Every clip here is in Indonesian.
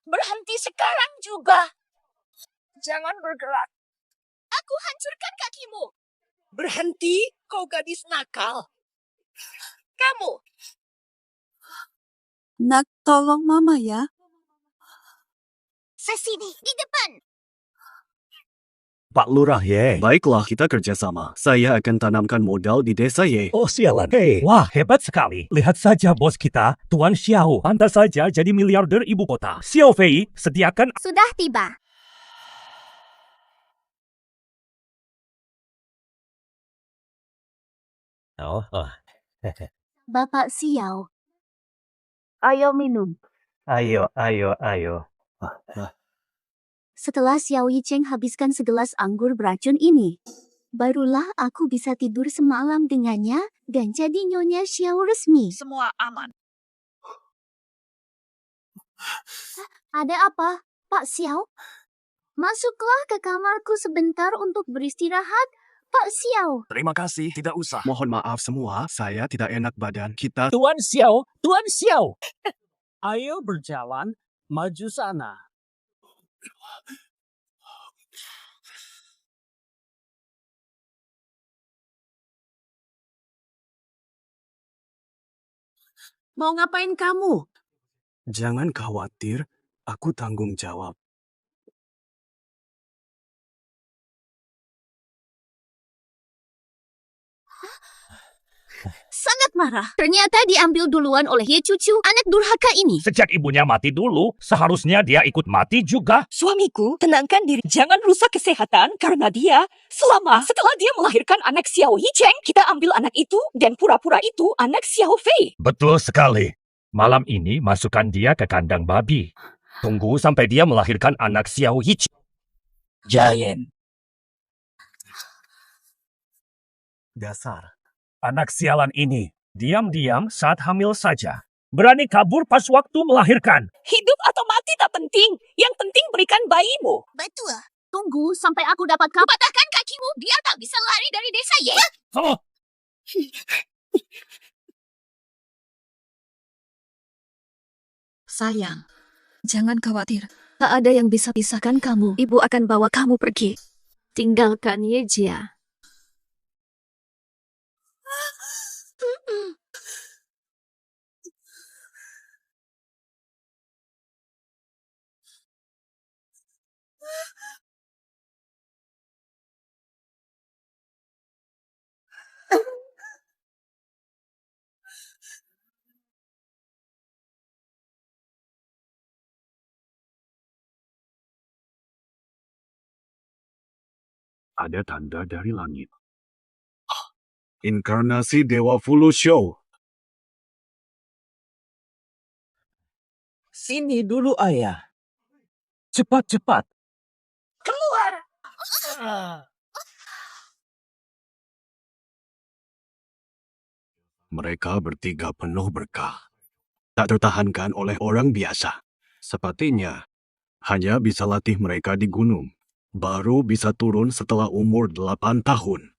Berhenti sekarang juga. Jangan bergerak. Aku hancurkan kakimu. Berhenti, kau gadis nakal. Kamu. Nak, tolong Mama ya. Sesini, di depan. Pak Lurah ye. Baiklah, kita kerjasama. Saya akan tanamkan modal di desa ye. Oh sialan. Hei, wah hebat sekali. Lihat saja bos kita, Tuan Xiao. Pantas saja jadi miliarder ibu kota. Xiao Fei, sediakan... Sudah tiba. Oh. Bapak Xiao. Ayo minum. Ayo. Setelah Xiao Yicheng habiskan segelas anggur beracun ini, barulah aku bisa tidur semalam dengannya dan jadi nyonya Xiao resmi. Semua aman. Ada apa, Pak Xiao? Masuklah ke kamarku sebentar untuk beristirahat, Pak Xiao. Terima kasih, tidak usah. Mohon maaf semua, saya tidak enak badan. Kita... Tuan Xiao. Ayo berjalan, maju sana. Mau ngapain kamu? Jangan khawatir, aku tanggung jawab. Sangat marah. Ternyata diambil duluan oleh Ye Cucu, anak durhaka ini. Sejak ibunya mati dulu, seharusnya dia ikut mati juga. Suamiku, tenangkan diri. Jangan rusak kesehatan karena dia setelah dia melahirkan anak Xiao Yicheng, kita ambil anak itu dan pura-pura itu anak Xiao Fei. Betul sekali. Malam ini masukkan dia ke kandang babi. Tunggu sampai dia melahirkan anak Xiao Yicheng. Giant. Dasar. Anak sialan ini, diam-diam saat hamil saja. Berani kabur pas waktu melahirkan. Hidup atau mati tak penting. Yang penting berikan bayimu. Betul. Tunggu sampai aku dapat kau patahkan kakimu biar tak bisa lari dari desa Ye. Oh, Sayang, jangan khawatir. Tak ada yang bisa pisahkan kamu. Ibu akan bawa kamu pergi. Tinggalkan Ye Jia. Ada tanda dari langit. Inkarnasi Dewa Fulu Show. Sini dulu ayah. cepat-cepat. Keluar. Mereka bertiga penuh berkah. Tak tertahankan oleh orang biasa. Sepertinya hanya bisa latih mereka di gunung. Baru bisa turun setelah umur 8 tahun.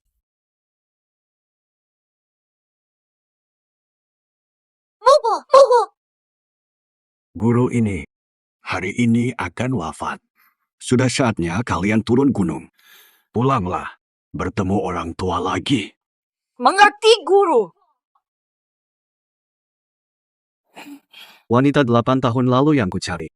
Bobo. Guru ini hari ini akan wafat. Sudah saatnya kalian turun gunung. Pulanglah, bertemu orang tua lagi. Mengerti, guru. Wanita 8 tahun lalu yang kucari.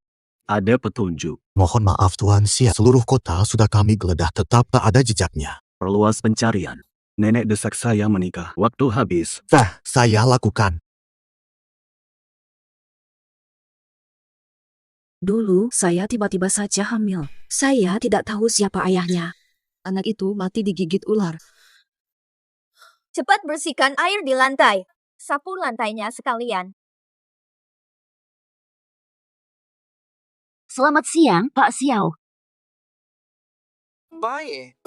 Ada petunjuk. Mohon maaf Tuan Xia, seluruh kota sudah kami geledah tetap tak ada jejaknya. Perluas pencarian. Nenek desak saya menikah. Waktu habis. Saya lakukan. Dulu, saya tiba-tiba saja hamil. Saya tidak tahu siapa ayahnya. Anak itu mati digigit ular. Cepat bersihkan air di lantai. Sapu lantainya sekalian. Selamat siang, Pak Xiao. Baik.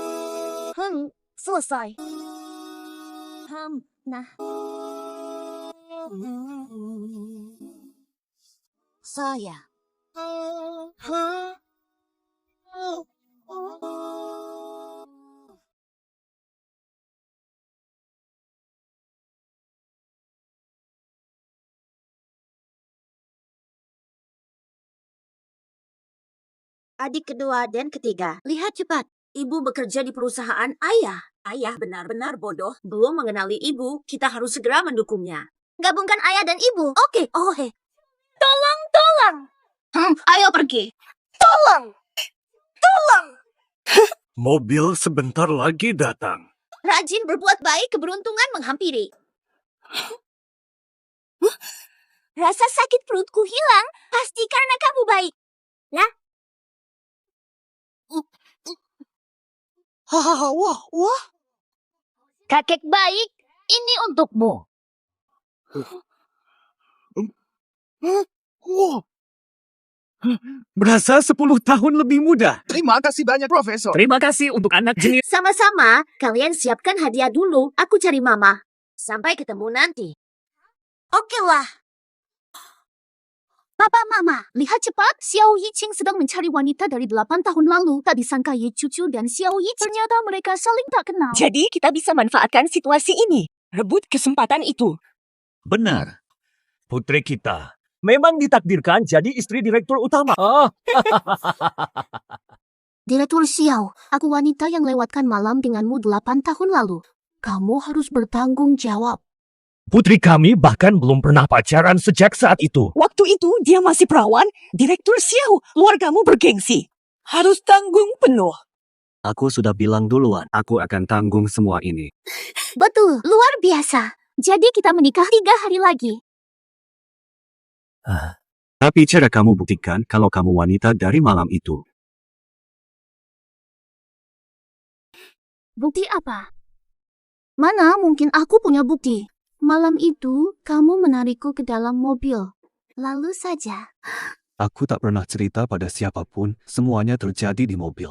Selesai. Nah. Saya. adik kedua dan ketiga. Lihat cepat. Ibu bekerja di perusahaan ayah. Ayah benar-benar bodoh. Belum mengenali ibu, kita harus segera mendukungnya. Gabungkan ayah dan ibu. Oke. Tolong. Ayo pergi. Tolong. Mobil sebentar lagi datang. Rajin berbuat baik, keberuntungan menghampiri. Rasa sakit perutku hilang, pasti karena kamu baik. Wah. Kakek baik, ini untukmu. Wow. Berasa 10 tahun lebih muda. Terima kasih banyak, Profesor. Terima kasih untuk anak jenis. Sama-sama, kalian siapkan hadiah dulu. Aku cari mama. Sampai ketemu nanti. Oke lah. Papa, Mama, lihat cepat. Xiao Yiqing sedang mencari wanita dari 8 tahun lalu. Tak disangka Ye Cucu dan Xiao Yiqing ternyata mereka saling tak kenal. Jadi kita bisa manfaatkan situasi ini. Rebut kesempatan itu. Benar. Putri kita memang ditakdirkan jadi istri direktur utama. Direktur Xiao, aku wanita yang lewatkan malam denganmu 8 tahun lalu. Kamu harus bertanggung jawab. Putri kami bahkan belum pernah pacaran sejak saat itu. Waktu itu dia masih perawan, Direktur Xiao. Keluargamu bergengsi. Harus tanggung penuh. Aku sudah bilang duluan, aku akan tanggung semua ini. Betul, luar biasa. Jadi kita menikah 3 hari lagi. Tapi cara kamu buktikan kalau kamu wanita dari malam itu. Bukti apa? Mana mungkin aku punya bukti? Malam itu, kamu menarikku ke dalam mobil. Lalu saja. Aku tak pernah cerita pada siapapun, semuanya terjadi di mobil.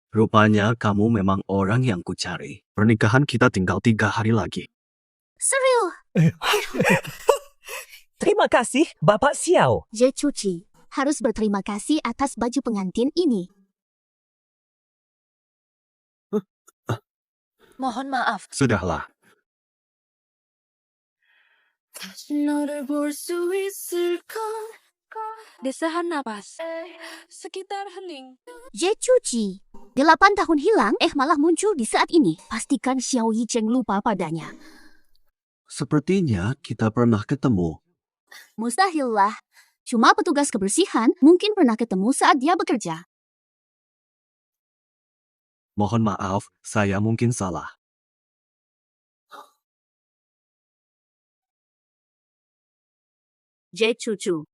Rupanya kamu memang orang yang kucari. Pernikahan kita tinggal 3 hari lagi. Serius? Terima kasih, Bapak Xiao. Ye Cuci harus berterima kasih atas baju pengantin ini. Mohon maaf. Sudahlah. Desahan napas. Sekitar hening. Ye Cuci, 8 tahun hilang, malah muncul di saat ini. Pastikan Xiao Yicheng lupa padanya. Sepertinya kita pernah ketemu. Mustahil lah. Cuma petugas kebersihan mungkin pernah ketemu saat dia bekerja. Mohon maaf, saya mungkin salah. Ye Cucu,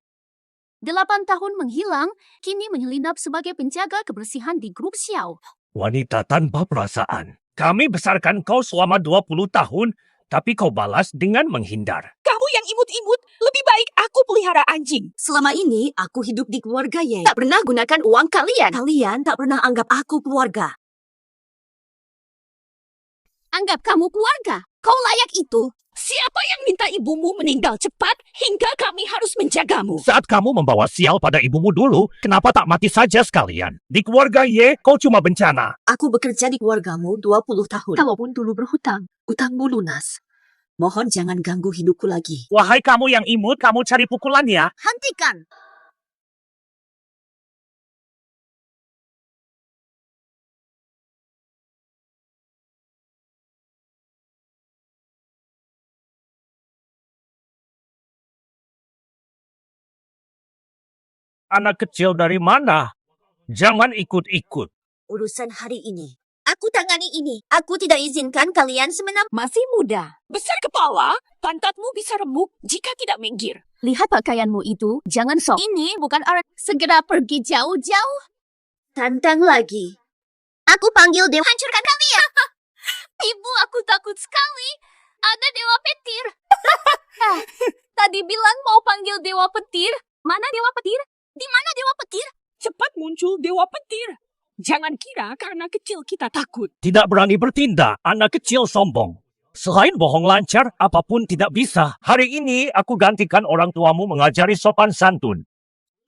8 tahun menghilang, kini menyelinap sebagai penjaga kebersihan di grup Xiao. Wanita tanpa perasaan. Kami besarkan kau selama 20 tahun, tapi kau balas dengan menghindar. Kamu yang imut-imut, lebih baik aku pelihara anjing. Selama ini aku hidup di keluarga Ye. Tak pernah gunakan uang kalian. Kalian tak pernah anggap aku keluarga. Anggap kamu keluarga. Kau layak itu. Siapa yang minta ibumu meninggal cepat hingga kami harus menjagamu? Saat kamu membawa sial pada ibumu dulu, kenapa tak mati saja sekalian? Di keluarga Ye, kau cuma bencana. Aku bekerja di keluargamu 20 tahun. Kalaupun dulu berhutang, utangmu lunas. Mohon jangan ganggu hidupku lagi. Wahai kamu yang imut, kamu cari pukulan ya. Hentikan. Anak kecil dari mana? Jangan ikut-ikut. Urusan hari ini. Aku tangani ini. Aku tidak izinkan kalian semenam. Masih muda. Besar kepala, pantatmu bisa remuk jika tidak minggir. Lihat pakaianmu itu. Jangan sok. Ini bukan orang. Segera pergi jauh-jauh. Tantang lagi. Aku panggil dewa. Hancurkan kalian. Ibu, aku takut sekali. Ada dewa petir. Tadi bilang mau panggil dewa petir. Mana dewa petir? Di mana dewa petir? Cepat muncul dewa petir. Jangan kira karena kecil kita takut. Tidak berani bertindak, anak kecil sombong. Selain bohong lancar, apapun tidak bisa. Hari ini aku gantikan orang tuamu mengajari sopan santun.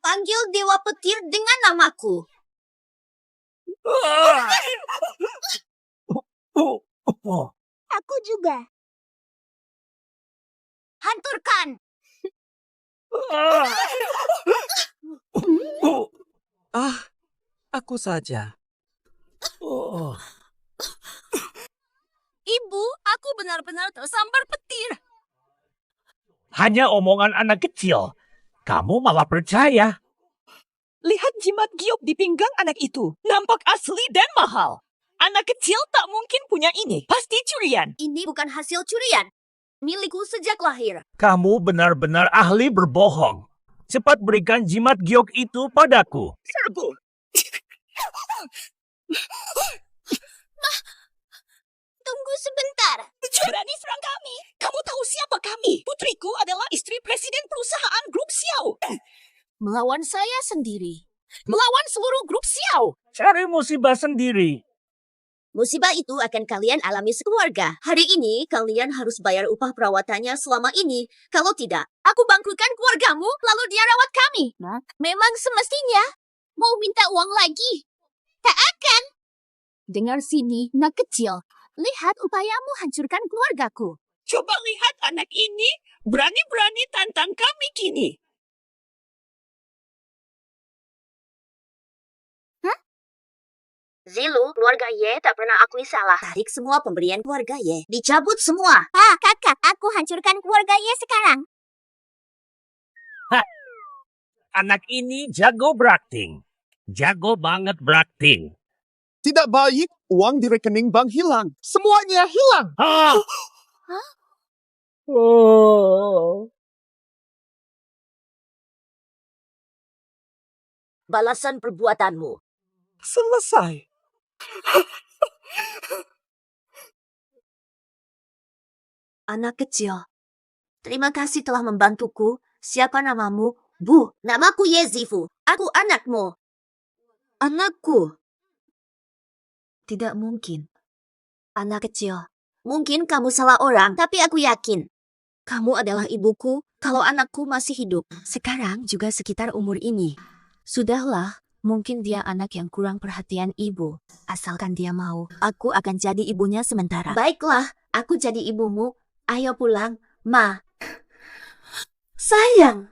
Panggil dewa petir dengan namaku. Aku juga. Hanturkan. Aku saja. Ibu, aku benar-benar tersambar petir. Hanya omongan anak kecil. Kamu malah percaya. Lihat jimat giok di pinggang anak itu. Nampak asli dan mahal. Anak kecil tak mungkin punya ini. Pasti curian. Ini bukan hasil curian. Milikku sejak lahir. Kamu benar-benar ahli berbohong. Cepat berikan jimat giok itu padaku. Serbu. Tunggu sebentar. Berani serang kami. Kamu tahu siapa kami? Putriku adalah istri presiden perusahaan Grup Xiao. Melawan saya sendiri. Melawan seluruh grup Xiao. Cari musibah sendiri. Musibah itu akan kalian alami sekeluarga. Hari ini kalian harus bayar upah perawatannya selama ini. Kalau tidak, aku bangkrutkan keluargamu lalu dia rawat kami. Memang semestinya. Mau minta uang lagi? Tak akan. Dengar sini, nak kecil. Lihat upayamu hancurkan keluargaku. Coba lihat anak ini. Berani-berani tantang kami kini. Zilu, keluarga Ye tak pernah akui salah. Tarik semua pemberian keluarga Ye. Dicabut semua. Kakak, aku hancurkan keluarga Ye sekarang. Anak ini jago berakting. Jago banget berakting. Tidak baik, uang di rekening bank hilang. Semuanya hilang. Balasan perbuatanmu. Selesai. Anak kecil, terima kasih telah membantuku. Siapa namamu? Bu. Namaku Ye Zifu. Aku anakmu. Anakku. Tidak mungkin. Anak kecil, Mungkin kamu salah orang, tapi aku yakin. kamu adalah ibuku kalau anakku masih hidup. Sekarang juga sekitar umur ini. Sudahlah, mungkin dia anak yang kurang perhatian ibu. Asalkan dia mau, aku akan jadi ibunya sementara. Baiklah, aku jadi ibumu. Ayo pulang, Ma. Sayang,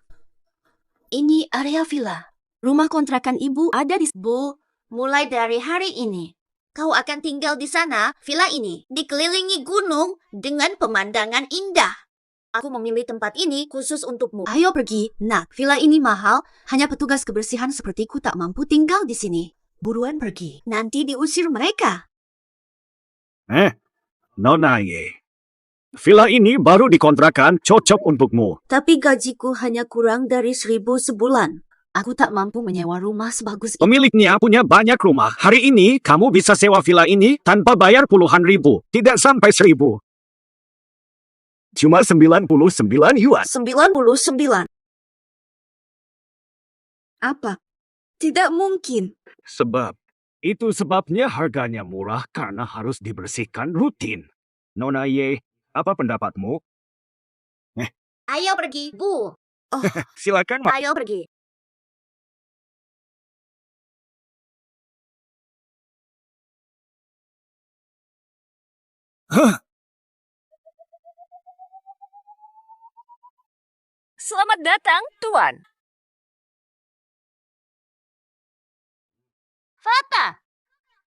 ini area villa. Rumah kontrakan ibu ada di... Bu, mulai dari hari ini, kau akan tinggal di sana, villa ini, dikelilingi gunung dengan pemandangan indah. Aku memilih tempat ini khusus untukmu. Ayo pergi, nak. Villa ini mahal, hanya petugas kebersihan sepertiku tak mampu tinggal di sini. Buruan pergi, nanti diusir mereka. Nona Ye. Villa ini baru dikontrakan, cocok untukmu. Tapi gajiku hanya kurang dari 1.000 sebulan. Aku tak mampu menyewa rumah sebagus itu. Pemiliknya punya banyak rumah. Hari ini kamu bisa sewa villa ini tanpa bayar puluhan ribu. Tidak sampai 1.000. Cuma 99 yuan. 99. Apa? Tidak mungkin. Sebab, itu sebabnya harganya murah karena harus dibersihkan rutin. Nona Ye, apa pendapatmu? Ayo pergi, Bu. Silakan, Ma. Ayo pergi. Selamat datang, Tuan. Fata,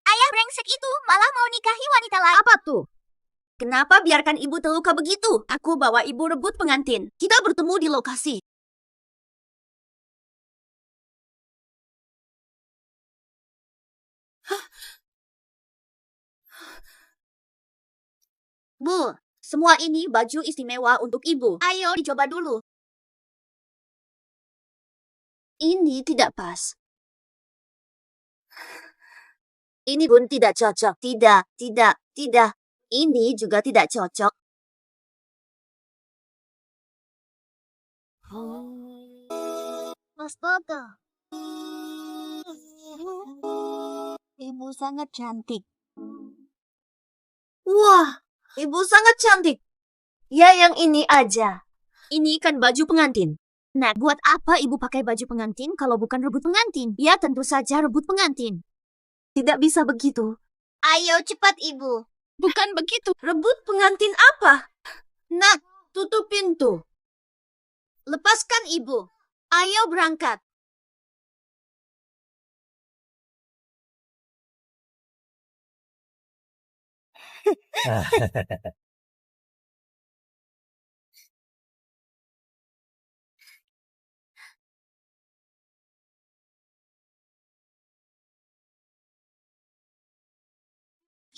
ayah brengsek itu malah mau nikahi wanita lain. Apa tuh? Kenapa biarkan ibu terluka begitu? Aku bawa ibu rebut pengantin. Kita bertemu di lokasi. Bu, semua ini baju istimewa untuk ibu. Ayo dicoba dulu. Ini tidak pas. Ini pun tidak cocok. Tidak. Ini juga tidak cocok. Astaga. Ibu sangat cantik. Wah, ibu sangat cantik. Ya, yang ini aja. Ini kan baju pengantin. Nah, buat apa ibu pakai baju pengantin kalau bukan rebut pengantin? Ya, tentu saja rebut pengantin. Tidak bisa begitu. Ayo cepat ibu. Bukan begitu. Rebut pengantin apa? Nak, tutup pintu. Lepaskan ibu. Ayo berangkat.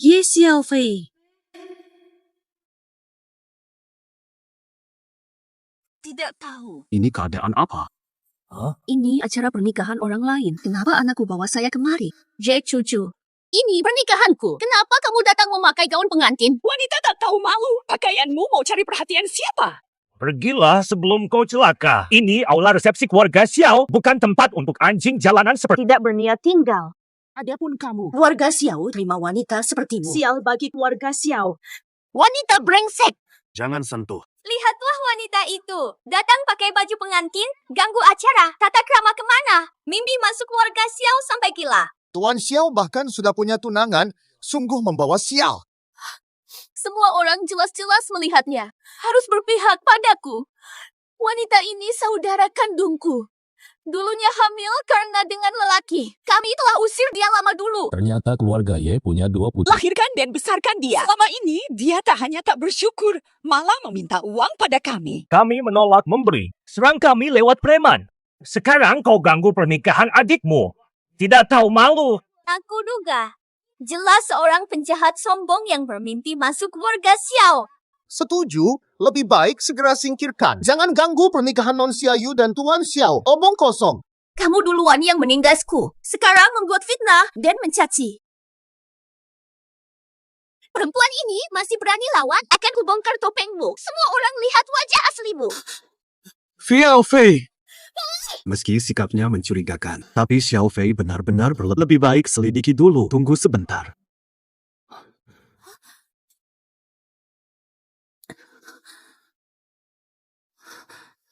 Ye Xiaofei. Tidak tahu. Ini keadaan apa? Ini acara pernikahan orang lain. Kenapa anakku bawa saya kemari? Jack cucu. Ini pernikahanku. Kenapa kamu datang memakai gaun pengantin? Wanita tak tahu malu. Pakaianmu mau cari perhatian siapa? Pergilah sebelum kau celaka. Ini aula resepsi keluarga Xiao, bukan tempat untuk anjing jalanan seperti... Tidak berniat tinggal. Adapun kamu, keluarga Xiao terima wanita sepertimu. Sial bagi keluarga Xiao. Wanita brengsek. Jangan sentuh. Lihatlah wanita itu. Datang pakai baju pengantin, ganggu acara. Tata krama kemana? Mimpi masuk keluarga Xiao sampai gila. Tuan Xiao bahkan sudah punya tunangan, sungguh membawa sial. Semua orang jelas-jelas melihatnya. Harus berpihak padaku. Wanita ini saudara kandungku. Dulunya hamil karena dengan lelaki. Kami telah usir dia lama dulu. Ternyata keluarga Ye punya 2 putri. Lahirkan dan besarkan dia. Selama ini, dia tak hanya tak bersyukur, malah meminta uang pada kami. Kami menolak memberi. Serang kami lewat preman. Sekarang kau ganggu pernikahan adikmu. Tidak tahu malu. Aku duga. Jelas seorang penjahat sombong yang bermimpi masuk keluarga Xiao. Setuju, lebih baik segera singkirkan. Jangan ganggu pernikahan Non Xiaoyu dan Tuan Xiao. Omong kosong. Kamu duluan yang menindasku. Sekarang membuat fitnah dan mencaci. Perempuan ini masih berani lawan, akan kubongkar topengmu. Semua orang lihat wajah aslimu. Xiaofei. Meski sikapnya mencurigakan, tapi Xiaofei benar-benar lebih baik selidiki dulu. Tunggu sebentar.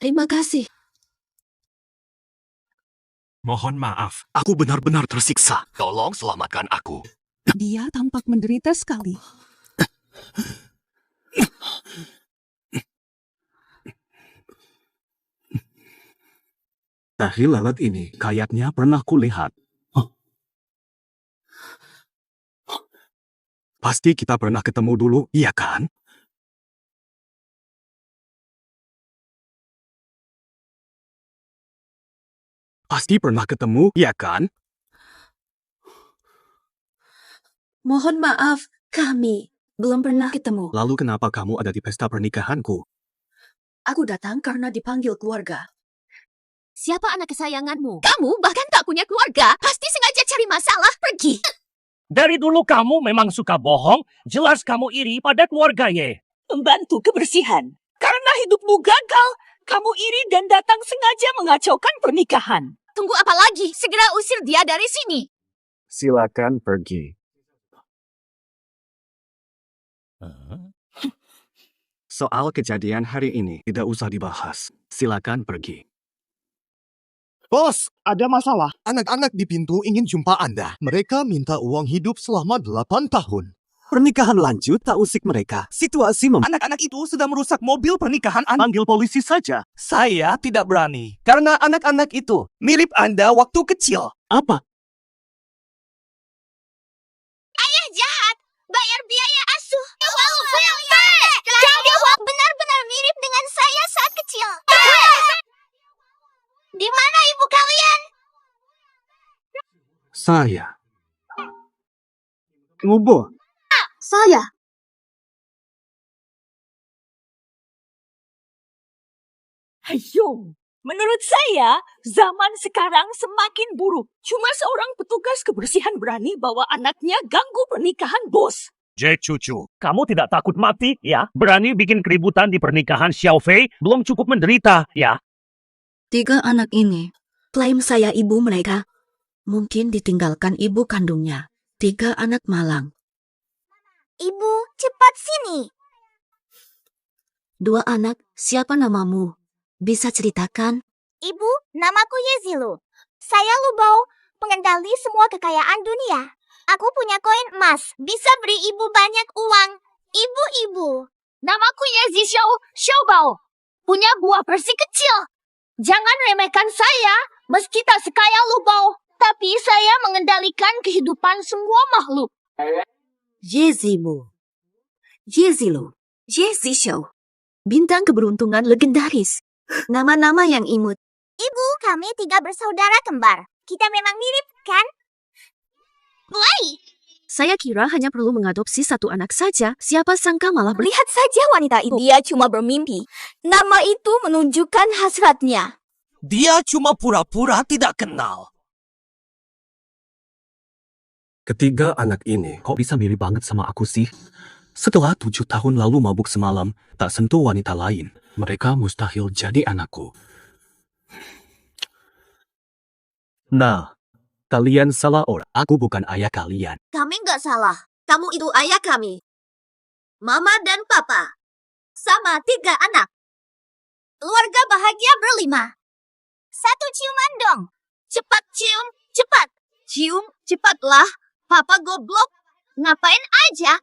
Terima kasih. Mohon maaf, aku benar-benar tersiksa. Tolong selamatkan aku. Dia tampak menderita sekali. Tahi lalat ini kayaknya pernah kulihat. Pasti kita pernah ketemu dulu, iya kan? Pasti pernah ketemu, iya kan? Mohon maaf, kami belum pernah ketemu. Lalu kenapa kamu ada di pesta pernikahanku? Aku datang karena dipanggil keluarga. Siapa anak kesayanganmu? Kamu bahkan tak punya keluarga. Pasti sengaja cari masalah. Pergi. Dari dulu kamu memang suka bohong. Jelas kamu iri pada keluarga Ye. Membantu kebersihan. Karena hidupmu gagal, kamu iri dan datang sengaja mengacaukan pernikahan. Tunggu apa lagi? Segera usir dia dari sini. Silakan pergi. Soal kejadian hari ini tidak usah dibahas. Silakan pergi. Bos, ada masalah. Anak-anak di pintu ingin jumpa Anda. Mereka minta uang hidup selama 8 tahun. Pernikahan lanjut tak usik mereka. Situasi Anak-anak itu sudah merusak mobil pernikahan Anda. panggil polisi saja. Saya tidak berani. Karena anak-anak itu mirip Anda waktu kecil. Apa? Ayah jahat. Bayar biaya asuh. Kau benar-benar mirip dengan saya saat kecil. Di mana ibu kalian? Saya. Ngubo. Saya. Ayo, menurut saya, zaman sekarang semakin buruk. Cuma seorang petugas kebersihan berani bawa anaknya ganggu pernikahan bos. Jack cucu, kamu tidak takut mati, ya? Berani bikin keributan di pernikahan Xiaofei, belum cukup menderita, ya? 3 anak ini, Klaim saya ibu mereka. Mungkin ditinggalkan ibu kandungnya. 3 anak malang. Ibu, cepat sini. 2 anak, siapa namamu? Bisa ceritakan? Ibu, namaku Yezilu. Saya Lubao, pengendali semua kekayaan dunia. Aku punya koin emas, bisa beri ibu banyak uang. Ibu-ibu. Namaku Yezi Xiaobao. punya buah bersih kecil. Jangan remehkan saya, meski tak sekaya lu, Bao. Tapi saya mengendalikan kehidupan semua makhluk. Jezimu. Jezilo. Jezi Show. Bintang keberuntungan legendaris. Nama-nama yang imut. Ibu, kami 3 bersaudara kembar. Kita memang mirip, kan? Mulai! Saya kira hanya perlu mengadopsi satu anak saja. Siapa sangka malah Lihat saja wanita itu. Dia cuma bermimpi. Nama itu menunjukkan hasratnya. Dia cuma pura-pura tidak kenal. Ketiga anak ini kok bisa mirip banget sama aku sih? Setelah 7 tahun lalu mabuk semalam, tak sentuh wanita lain. Mereka mustahil jadi anakku. Nah, kalian salah orang. Aku bukan ayah kalian. Kami nggak salah. Kamu itu ayah kami. Mama dan Papa. Sama 3 anak. Keluarga bahagia berlima. 1 ciuman dong. Cepat cium, cepat. Cium, cepatlah. Papa goblok. Ngapain aja?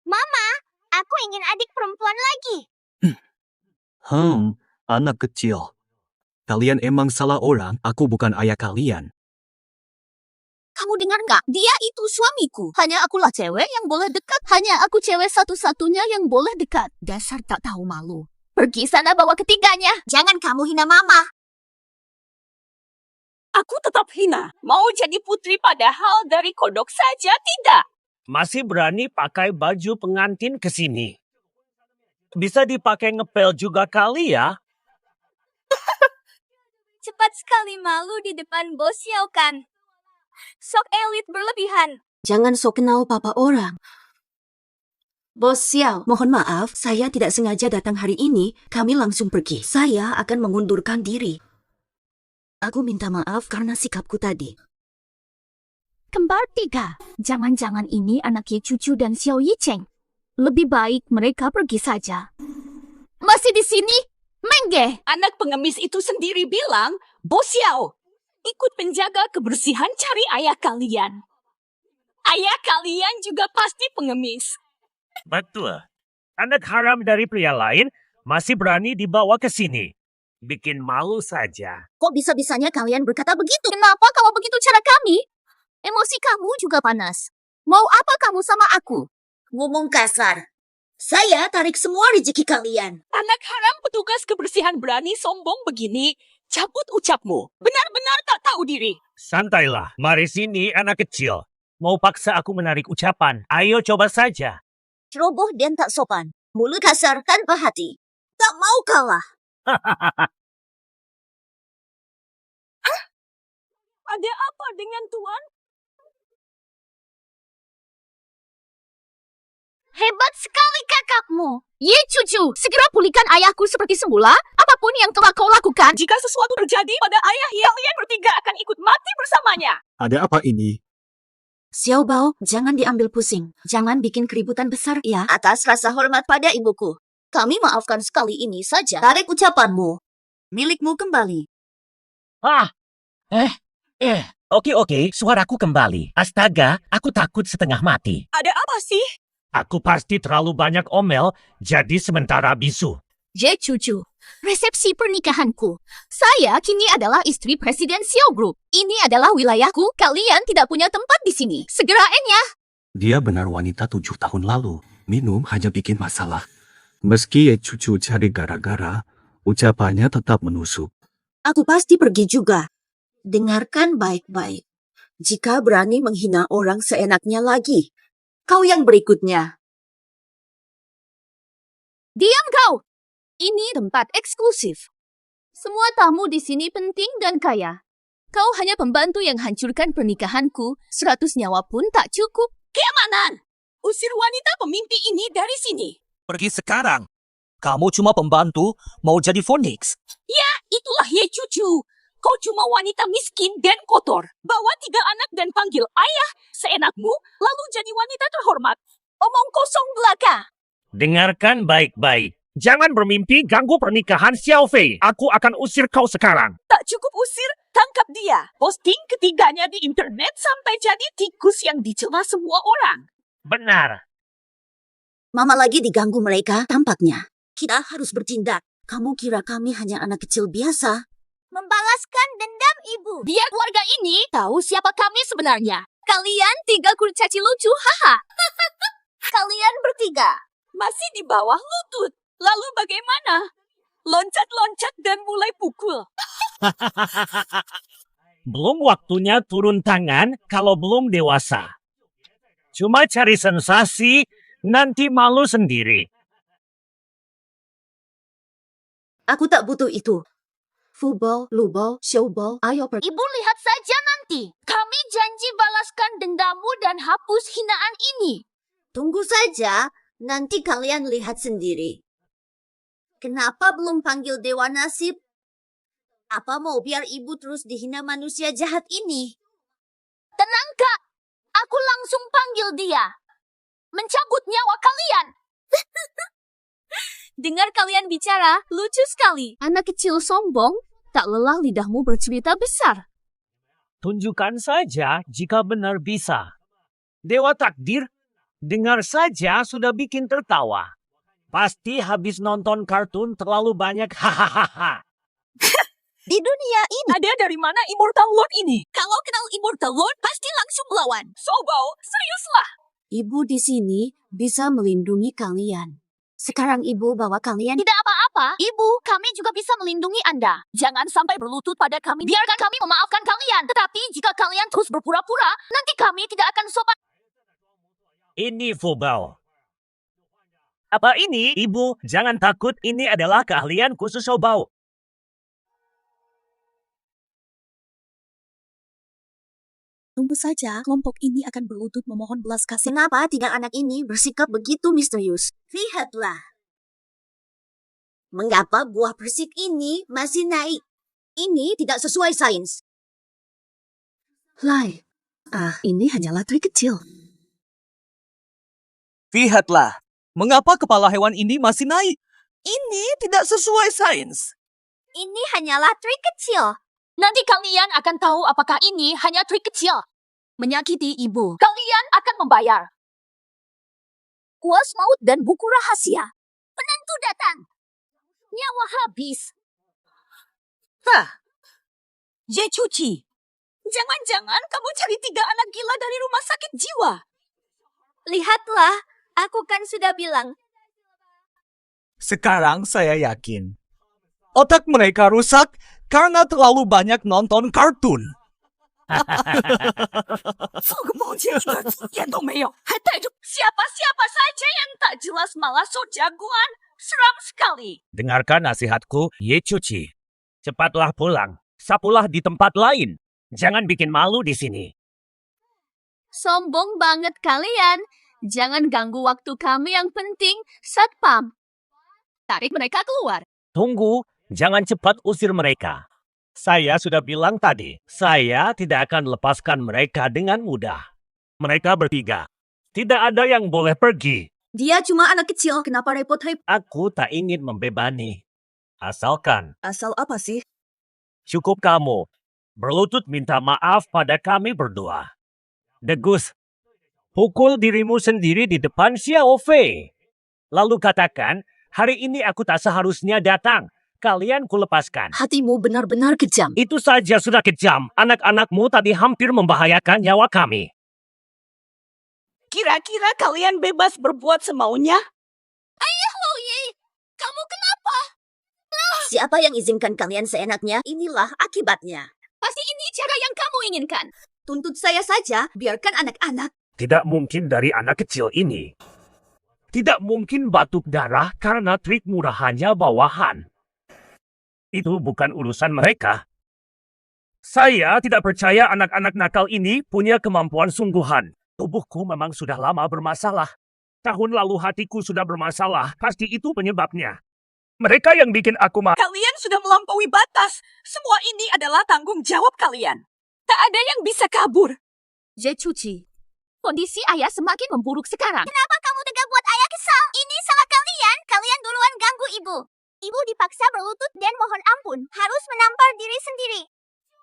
Mama, aku ingin adik perempuan lagi. Anak kecil. Kalian emang salah orang, aku bukan ayah kalian. Kamu dengar nggak? Dia itu suamiku. Hanya akulah cewek yang boleh dekat. Hanya aku cewek satu-satunya yang boleh dekat. Dasar tak tahu malu. Pergi sana bawa ketiganya. Jangan kamu hina mama. Aku tetap hina. Mau jadi putri padahal dari kodok saja tidak. Masih berani pakai baju pengantin ke sini. Bisa dipakai ngepel juga kali ya? Cepat sekali malu di depan bos Xiao kan. Sok elit berlebihan. Jangan sok kenal papa orang. Bos Xiao, mohon maaf, saya tidak sengaja datang hari ini. Kami langsung pergi. Saya akan mengundurkan diri. Aku minta maaf karena sikapku tadi. Kembar 3. Jangan-jangan ini anak Ye Cucu dan Xiao Yicheng. Lebih baik mereka pergi saja. Masih di sini? Mengge! Anak pengemis itu sendiri bilang, Bos Xiao, ikut penjaga kebersihan cari ayah kalian. Ayah kalian juga pasti pengemis. Betul. Anak haram dari pria lain masih berani dibawa ke sini. Bikin malu saja. Kok bisa-bisanya kalian berkata begitu? Kenapa kalau begitu cara kami? Emosi kamu juga panas. Mau apa kamu sama aku? Ngomong kasar. Saya tarik semua rezeki kalian. Anak haram petugas kebersihan berani sombong begini. Cabut ucapmu. Benar-benar tak tahu diri. Santailah. Mari sini anak kecil. Mau paksa aku menarik ucapan. Ayo coba saja. Ceroboh dan tak sopan. Mulut kasar tanpa hati. Tak mau kalah. Ada apa dengan Tuan? Hebat sekali kakakmu. Ye Cucu, segera pulihkan ayahku seperti semula. Apapun yang telah kau lakukan. Jika sesuatu terjadi pada ayah, kalian bertiga akan ikut mati bersamanya. Ada apa ini? Xiao Bao, jangan diambil pusing. Jangan bikin keributan besar ya. Atas rasa hormat pada ibuku. Kami maafkan sekali ini saja. Tarik ucapanmu. Milikmu kembali. Oke, suaraku kembali. Astaga, aku takut setengah mati. Ada apa sih? Aku pasti terlalu banyak omel, jadi sementara bisu. Ye Cucu, resepsi pernikahanku. Saya kini adalah istri Presiden Xiao Group. Ini adalah wilayahku. Kalian tidak punya tempat di sini. Segerain ya. Dia benar wanita 7 tahun lalu. Minum hanya bikin masalah. Meski Ye Cucu cari gara-gara, ucapannya tetap menusuk. Aku pasti pergi juga. Dengarkan baik-baik. Jika berani menghina orang seenaknya lagi, kau yang berikutnya. Diam kau. Ini tempat eksklusif. Semua tamu di sini penting dan kaya. Kau hanya pembantu yang hancurkan pernikahanku. 100 nyawa pun tak cukup. Keamanan! Usir wanita pemimpi ini dari sini. Pergi sekarang. Kamu cuma pembantu, mau jadi Phoenix. Ya, itulah Ye Cucu. Kau cuma wanita miskin dan kotor. Bawa 3 anak dan panggil ayah seenakmu, lalu jadi wanita terhormat. Omong kosong belaka. Dengarkan baik-baik. Jangan bermimpi ganggu pernikahan Xiao Fei. Aku akan usir kau sekarang. Tak cukup usir, Tangkap dia. Posting ketiganya di internet sampai jadi tikus yang dicela semua orang. Benar. Mama lagi diganggu mereka tampaknya. Kita harus bertindak. Kamu kira kami hanya anak kecil biasa? Membalaskan dendam ibu. Biar warga ini tahu siapa kami sebenarnya. Kalian 3 kurcaci lucu, haha. Kalian bertiga. Masih di bawah lutut. Lalu bagaimana? Loncat-loncat dan mulai pukul. Belum waktunya turun tangan kalau belum dewasa. Cuma cari sensasi, nanti malu sendiri. Aku tak butuh itu. Football, lubal, showball, ayo pergi. Ibu lihat saja nanti. Kami janji balaskan dendammu dan hapus hinaan ini. Tunggu saja, nanti kalian lihat sendiri. Kenapa belum panggil Dewa Nasib? Apa mau biar ibu terus dihina manusia jahat ini? Tenang, Kak. Aku langsung panggil dia. Mencabut nyawa kalian. Dengar kalian bicara, lucu sekali. Anak kecil sombong, tak lelah lidahmu bercerita besar. Tunjukkan saja jika benar bisa. Dewa takdir, dengar saja sudah bikin tertawa. Pasti habis nonton kartun terlalu banyak hahaha. Di dunia ini ada dari mana Immortal Lord ini? Kalau kenal Immortal Lord, pasti langsung melawan. Sobo, seriuslah. Ibu di sini bisa melindungi kalian. Sekarang ibu bawa kalian. Tidak apa-apa, Ibu. Kami juga bisa melindungi Anda. Jangan sampai berlutut pada kami. Biarkan kami memaafkan kalian. Tetapi jika kalian terus berpura-pura, nanti kami tidak akan sopan. Ini Fubal. Apa ini, Ibu? Jangan takut, ini adalah keahlian khusus Sobau. Tunggu saja, kelompok ini akan berlutut memohon belas kasih. Kenapa tiga anak ini bersikap begitu misterius? Lihatlah. Mengapa buah persik ini masih naik? Ini tidak sesuai sains. Lai, ini hanyalah trik kecil. Lihatlah, mengapa kepala hewan ini masih naik? Ini tidak sesuai sains. Ini hanyalah trik kecil. Nanti kalian akan tahu apakah ini hanya trik kecil. Menyakiti ibu. Kalian akan membayar. Kuas maut dan buku rahasia. Penentu datang. Nyawa habis. Jecuci, jangan-jangan kamu cari 3 anak gila dari rumah sakit jiwa. Lihatlah, aku kan sudah bilang. Sekarang saya yakin. Otak mereka rusak karena terlalu banyak nonton kartun. Siapa-siapa saja yang tak jelas malah so jagoan. Seram sekali. Dengarkan nasihatku, Yecuci. Cepatlah pulang. Sapulah di tempat lain. Jangan bikin malu di sini. Sombong banget kalian. Jangan ganggu waktu kami yang penting, Satpam. Tarik mereka keluar. Tunggu, jangan cepat usir mereka. Saya sudah bilang tadi, saya tidak akan lepaskan mereka dengan mudah. Mereka bertiga. Tidak ada yang boleh pergi. Dia cuma anak kecil, kenapa repot-repot? Aku tak ingin membebani. Asalkan, Asal apa sih? cukup kamu berlutut minta maaf pada kami berdua. Degus, pukul dirimu sendiri di depan Xiao Fei. Lalu katakan, hari ini aku tak seharusnya datang. Kalian kulepaskan. Hatimu benar-benar kejam. Itu saja sudah kejam. Anak-anakmu tadi hampir membahayakan nyawa kami. Kira-kira kalian bebas berbuat semaunya? Ayah Loye, kamu kenapa? Siapa yang izinkan kalian seenaknya? Inilah akibatnya. Pasti ini cara yang kamu inginkan. Tuntut saya saja, biarkan anak-anak. Tidak mungkin dari anak kecil ini. Tidak mungkin batuk darah karena trik murahannya bawahan. Itu bukan urusan mereka. Saya tidak percaya anak-anak nakal ini punya kemampuan sungguhan. Tubuhku memang sudah lama bermasalah. Tahun lalu hatiku sudah bermasalah. Pasti itu penyebabnya. Mereka yang bikin aku Kalian sudah melampaui batas. Semua ini adalah tanggung jawab kalian. Tak ada yang bisa kabur. Jecuci, kondisi ayah semakin memburuk sekarang. Kenapa kamu tega buat ayah kesal? Ini salah kalian. Kalian duluan ganggu ibu. Ibu dipaksa berlutut dan mohon ampun. Harus menampar diri sendiri.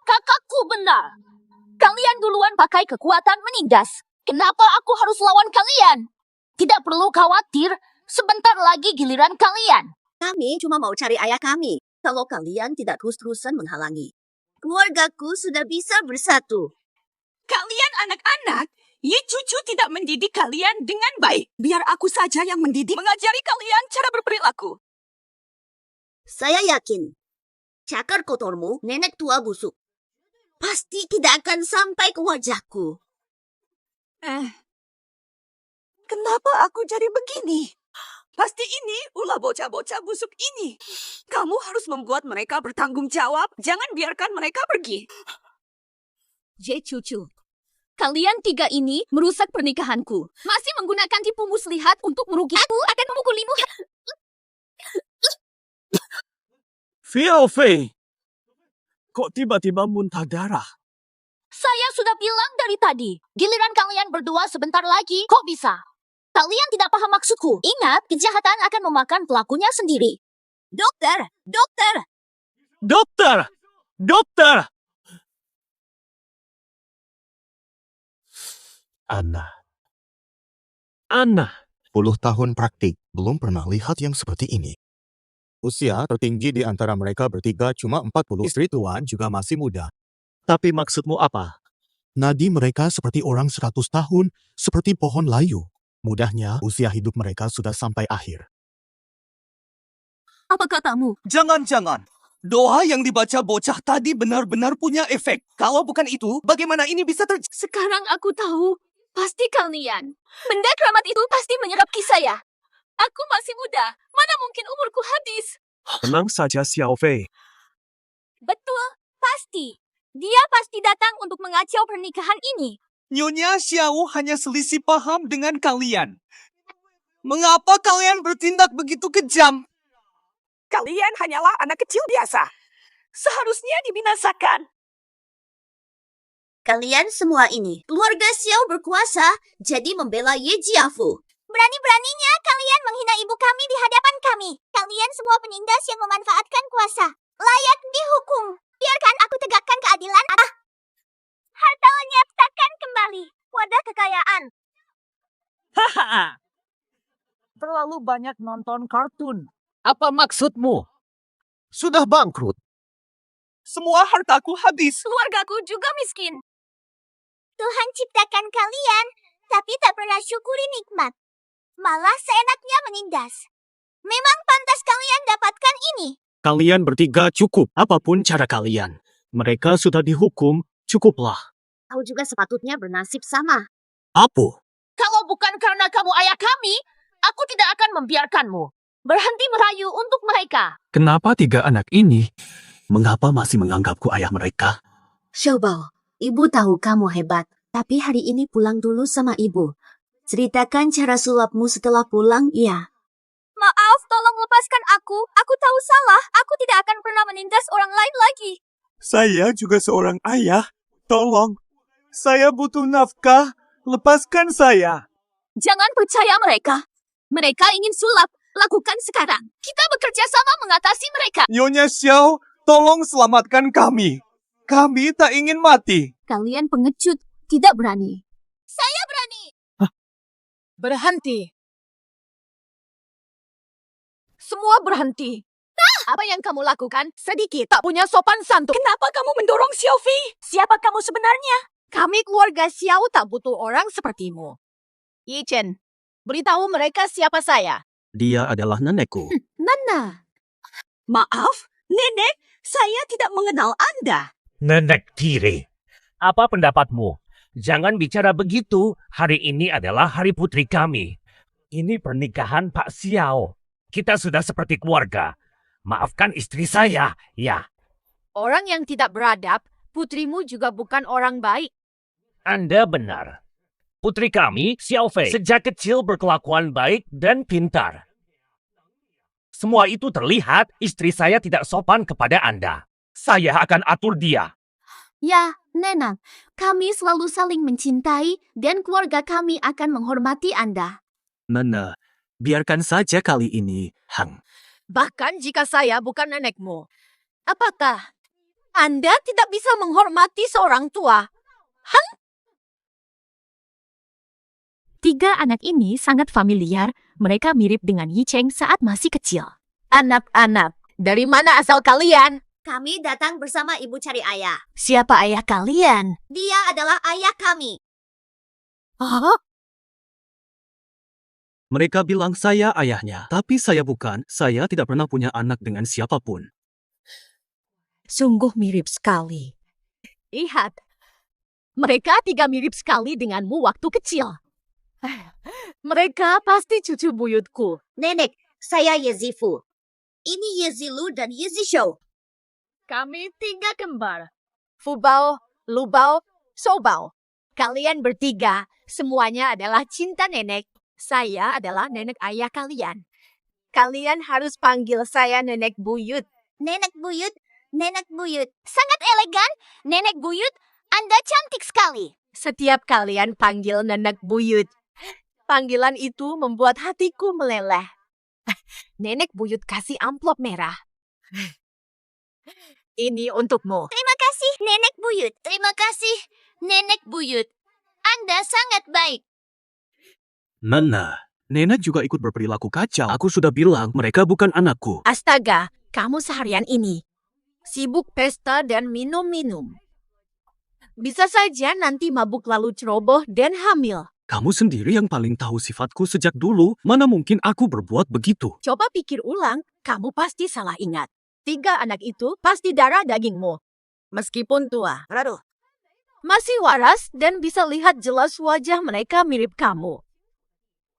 Kakakku benar. Kalian duluan pakai kekuatan menindas. Kenapa aku harus lawan kalian? Tidak perlu khawatir, sebentar lagi giliran kalian. Kami cuma mau cari ayah kami. Kalau kalian tidak terus-terusan menghalangi. Keluargaku sudah bisa bersatu. Kalian anak-anak, Ye Cucu tidak mendidik kalian dengan baik. Biar aku saja yang mendidik, mengajari kalian cara berperilaku. Saya yakin, cakar kotormu, nenek tua busuk, pasti tidak akan sampai ke wajahku. Kenapa aku jadi begini? Pasti ini ulah bocah-bocah busuk ini. Kamu harus membuat mereka bertanggung jawab. Jangan biarkan mereka pergi. Ye Cucu, kalian tiga ini merusak pernikahanku. Masih menggunakan tipu muslihat untuk merugi. Aku akan memukulimu. Xiao Fei, kok tiba-tiba muntah darah? Saya sudah bilang dari tadi, giliran kalian berdua sebentar lagi, kok bisa? Kalian tidak paham maksudku. Ingat, kejahatan akan memakan pelakunya sendiri. Dokter! Dokter! Dokter! Dokter! Anna. 10 tahun praktik, belum pernah lihat yang seperti ini. Usia tertinggi di antara mereka bertiga cuma 40. Istri tuan juga masih muda. Tapi maksudmu apa? Nadi mereka seperti orang 100 tahun, seperti pohon layu. Mudahnya, usia hidup mereka sudah sampai akhir. Apa katamu? Jangan-jangan. Doa yang dibaca bocah tadi benar-benar punya efek. Kalau bukan itu, bagaimana ini bisa terjadi? Sekarang aku tahu. Pasti kalian. Benda keramat itu pasti menyerap saya. Aku masih muda. Mana mungkin umurku habis? Tenang saja, Xiao Fei. Betul, pasti. Dia pasti datang untuk mengacau pernikahan ini. Nyonya Xiao hanya selisih paham dengan kalian. Mengapa kalian bertindak begitu kejam? Kalian hanyalah anak kecil biasa. Seharusnya dibinasakan. Kalian semua ini, keluarga Xiao berkuasa, jadi membela Ye Jiafu. Berani-beraninya kalian menghina ibu kami di hadapan kami. Kalian semua penindas yang memanfaatkan kuasa. Layak dihukum. Biarkan aku tegakkan keadilan. Harta lenyapkan kembali. Wadah kekayaan. Haha. Terlalu banyak nonton kartun. Apa maksudmu? Sudah bangkrut. Semua hartaku habis. Keluargaku juga miskin. Tuhan ciptakan kalian, tapi tak pernah syukuri nikmat. Malah seenaknya menindas. Memang pantas kalian dapatkan ini. Kalian bertiga cukup, apapun cara kalian. Mereka sudah dihukum, cukuplah. Kau juga sepatutnya bernasib sama. Apa? Kalau bukan karena kamu ayah kami, aku tidak akan membiarkanmu. Berhenti merayu untuk mereka. Kenapa tiga anak ini? Mengapa masih menganggapku ayah mereka? Xiaobao, ibu tahu kamu hebat, tapi hari ini pulang dulu sama ibu. Ceritakan cara sulapmu setelah pulang, ya. Maaf, tolong lepaskan aku. Aku tahu salah. Aku tidak akan pernah menindas orang lain lagi. Saya juga seorang ayah. Tolong. Saya butuh nafkah. Lepaskan saya. Jangan percaya mereka. Mereka ingin sulap. Lakukan sekarang. Kita bekerja sama mengatasi mereka. Nyonya Xiao, tolong selamatkan kami. Kami tak ingin mati. Kalian pengecut. Tidak berani. Saya berani. Berhenti. Semua berhenti. Apa yang kamu lakukan? Sedikit tak punya sopan santun. Kenapa kamu mendorong Xiao Fei? Siapa kamu sebenarnya? Kami keluarga Xiao tak butuh orang sepertimu. Yi Chen, beritahu mereka siapa saya. Dia adalah nenekku. Nana. Maaf, Nenek, saya tidak mengenal Anda. Nenek tiri. Apa pendapatmu? Jangan bicara begitu. Hari ini adalah hari putri kami. Ini pernikahan Pak Xiao. Kita sudah seperti keluarga. Maafkan istri saya, ya. Orang yang tidak beradab, putrimu juga bukan orang baik. Anda benar. Putri kami, Xiao Fei, sejak kecil berkelakuan baik dan pintar. Semua itu terlihat istri saya tidak sopan kepada Anda. Saya akan atur dia. Ya, Nena, kami selalu saling mencintai dan keluarga kami akan menghormati Anda. Nana, biarkan saja kali ini, Hang. Bahkan jika saya bukan nenekmu. Apakah Anda tidak bisa menghormati seorang tua. Tiga anak ini sangat familiar. Mereka mirip dengan Yi Cheng saat masih kecil. Anak-anak, dari mana asal kalian? Kami datang bersama ibu cari ayah. Siapa ayah kalian? Dia adalah ayah kami. Hah? Mereka bilang saya ayahnya, tapi saya bukan. Saya tidak pernah punya anak dengan siapapun. Sungguh mirip sekali. Lihat, mereka tiga mirip sekali denganmu waktu kecil. Mereka pasti cucu buyutku. Nenek, saya Yezifu. Ini Yezilu dan Yezishou. Kami tiga kembar. Fubao, Lubao, Sobao. Kalian bertiga, semuanya adalah cinta nenek. Saya adalah nenek ayah kalian. Kalian harus panggil saya nenek buyut. Nenek buyut, nenek buyut. Sangat elegan. Nenek buyut, Anda cantik sekali. Setiap kalian panggil nenek buyut, panggilan itu membuat hatiku meleleh. Nenek buyut kasih amplop merah. Ini untukmu. Terima kasih, nenek buyut. Terima kasih, nenek buyut. Anda sangat baik. Nana, Nenek juga ikut berperilaku kacau. Aku sudah bilang mereka bukan anakku. Astaga, kamu seharian ini sibuk pesta dan minum-minum. Bisa saja nanti mabuk lalu ceroboh dan hamil. Kamu sendiri yang paling tahu sifatku sejak dulu. Mana mungkin aku berbuat begitu? Coba pikir ulang, kamu pasti salah ingat. 3 anak itu pasti darah dagingmu. Meskipun tua, masih waras dan bisa lihat jelas wajah mereka mirip kamu.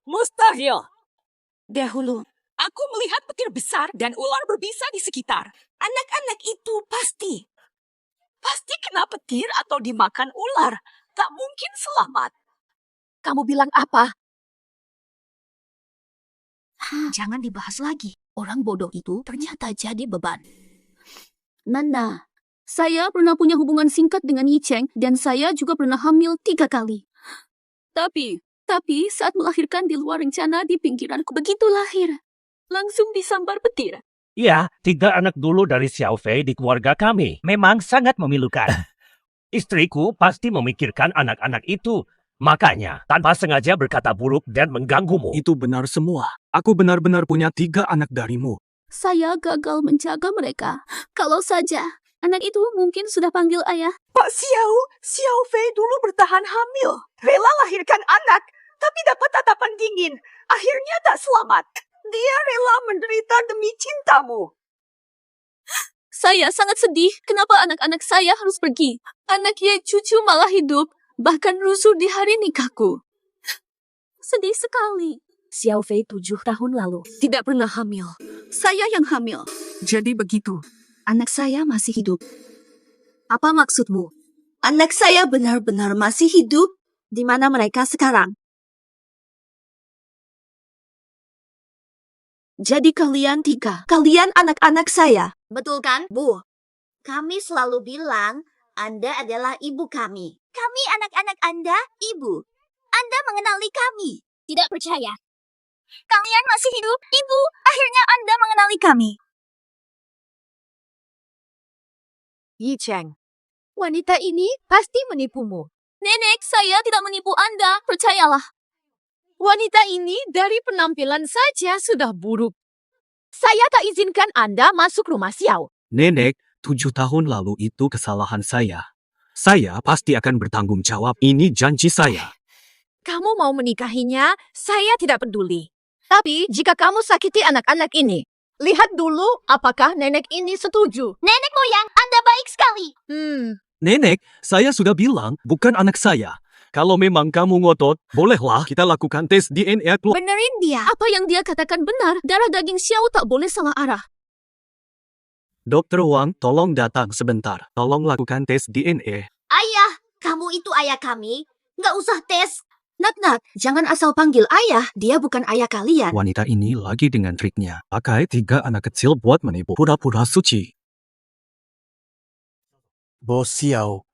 Mustahil. Dahulu, aku melihat petir besar dan ular berbisa di sekitar. Anak-anak itu pasti kena petir atau dimakan ular. Tak mungkin selamat. Kamu bilang apa? Jangan dibahas lagi. Orang bodoh itu ternyata jadi beban. Nanda, saya pernah punya hubungan singkat dengan Yi Cheng dan saya juga pernah hamil 3 kali. Tapi saat melahirkan di luar rencana di pinggiranku begitu lahir. Langsung disambar petir. Ya, 3 anak dulu dari Xiao Fei di keluarga kami. Memang sangat memilukan. Istriku pasti memikirkan anak-anak itu. Makanya, tanpa sengaja berkata buruk dan mengganggumu. Itu benar semua. Aku benar-benar punya 3 anak darimu. Saya gagal menjaga mereka. Kalau saja anak itu mungkin sudah panggil ayah. Pak Xiao Fei dulu bertahan hamil. Rela lahirkan anak, tapi dapat tatapan dingin. Akhirnya tak selamat. Dia rela menderita demi cintamu. Saya sangat sedih kenapa anak-anak saya harus pergi. Anak Ye cucu malah hidup, bahkan rusuh di hari nikahku. Sedih sekali. Xiao Fei 7 tahun lalu Tidak pernah hamil. Saya yang hamil. jadi begitu. Anak saya masih hidup. Apa maksudmu? Anak saya benar-benar masih hidup? Di mana mereka sekarang? Jadi kalian 3, kalian anak-anak saya. Betul kan, Bu? Kami selalu bilang Anda adalah ibu kami. Kami anak-anak Anda, Ibu. Anda mengenali kami. Tidak percaya. Kalian masih hidup, Ibu. Akhirnya Anda mengenali kami. Yi Cheng, wanita ini pasti menipumu. Nenek, saya tidak menipu Anda. Percayalah. Wanita ini dari penampilan saja sudah buruk. Saya tak izinkan Anda masuk rumah Xiao. Nenek, 7 tahun lalu itu kesalahan saya. Saya pasti akan bertanggung jawab. Ini janji saya. Kamu mau menikahinya, saya tidak peduli. Tapi jika kamu sakiti anak-anak ini, lihat dulu apakah nenek ini setuju. Nenek moyang, Anda baik sekali. Nenek, saya sudah bilang bukan anak saya. Kalau memang kamu ngotot, bolehlah kita lakukan tes DNA. Benerin dia. Apa yang dia katakan benar. Darah daging Xiao tak boleh salah arah. Dokter Wang, tolong datang sebentar. Tolong lakukan tes DNA. Ayah, kamu itu ayah kami. Nggak usah tes. Nak, jangan asal panggil ayah. Dia bukan ayah kalian. Wanita ini lagi dengan triknya. Pakai 3 anak kecil buat menipu pura-pura suci. Bos Xiao,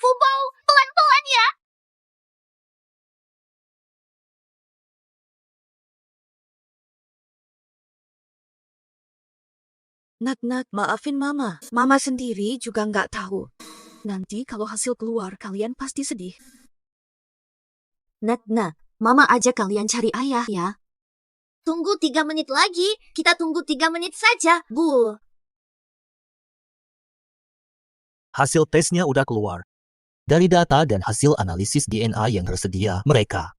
Fubao, pelan-pelan ya. Nak, maafin Mama. Mama sendiri juga nggak tahu. Nanti kalau hasil keluar, kalian pasti sedih. Nak, Mama ajak kalian cari ayah ya. Tunggu 3 menit lagi. Kita tunggu 3 menit saja, Bu. Hasil tesnya udah keluar. Dari data dan hasil analisis DNA yang tersedia, mereka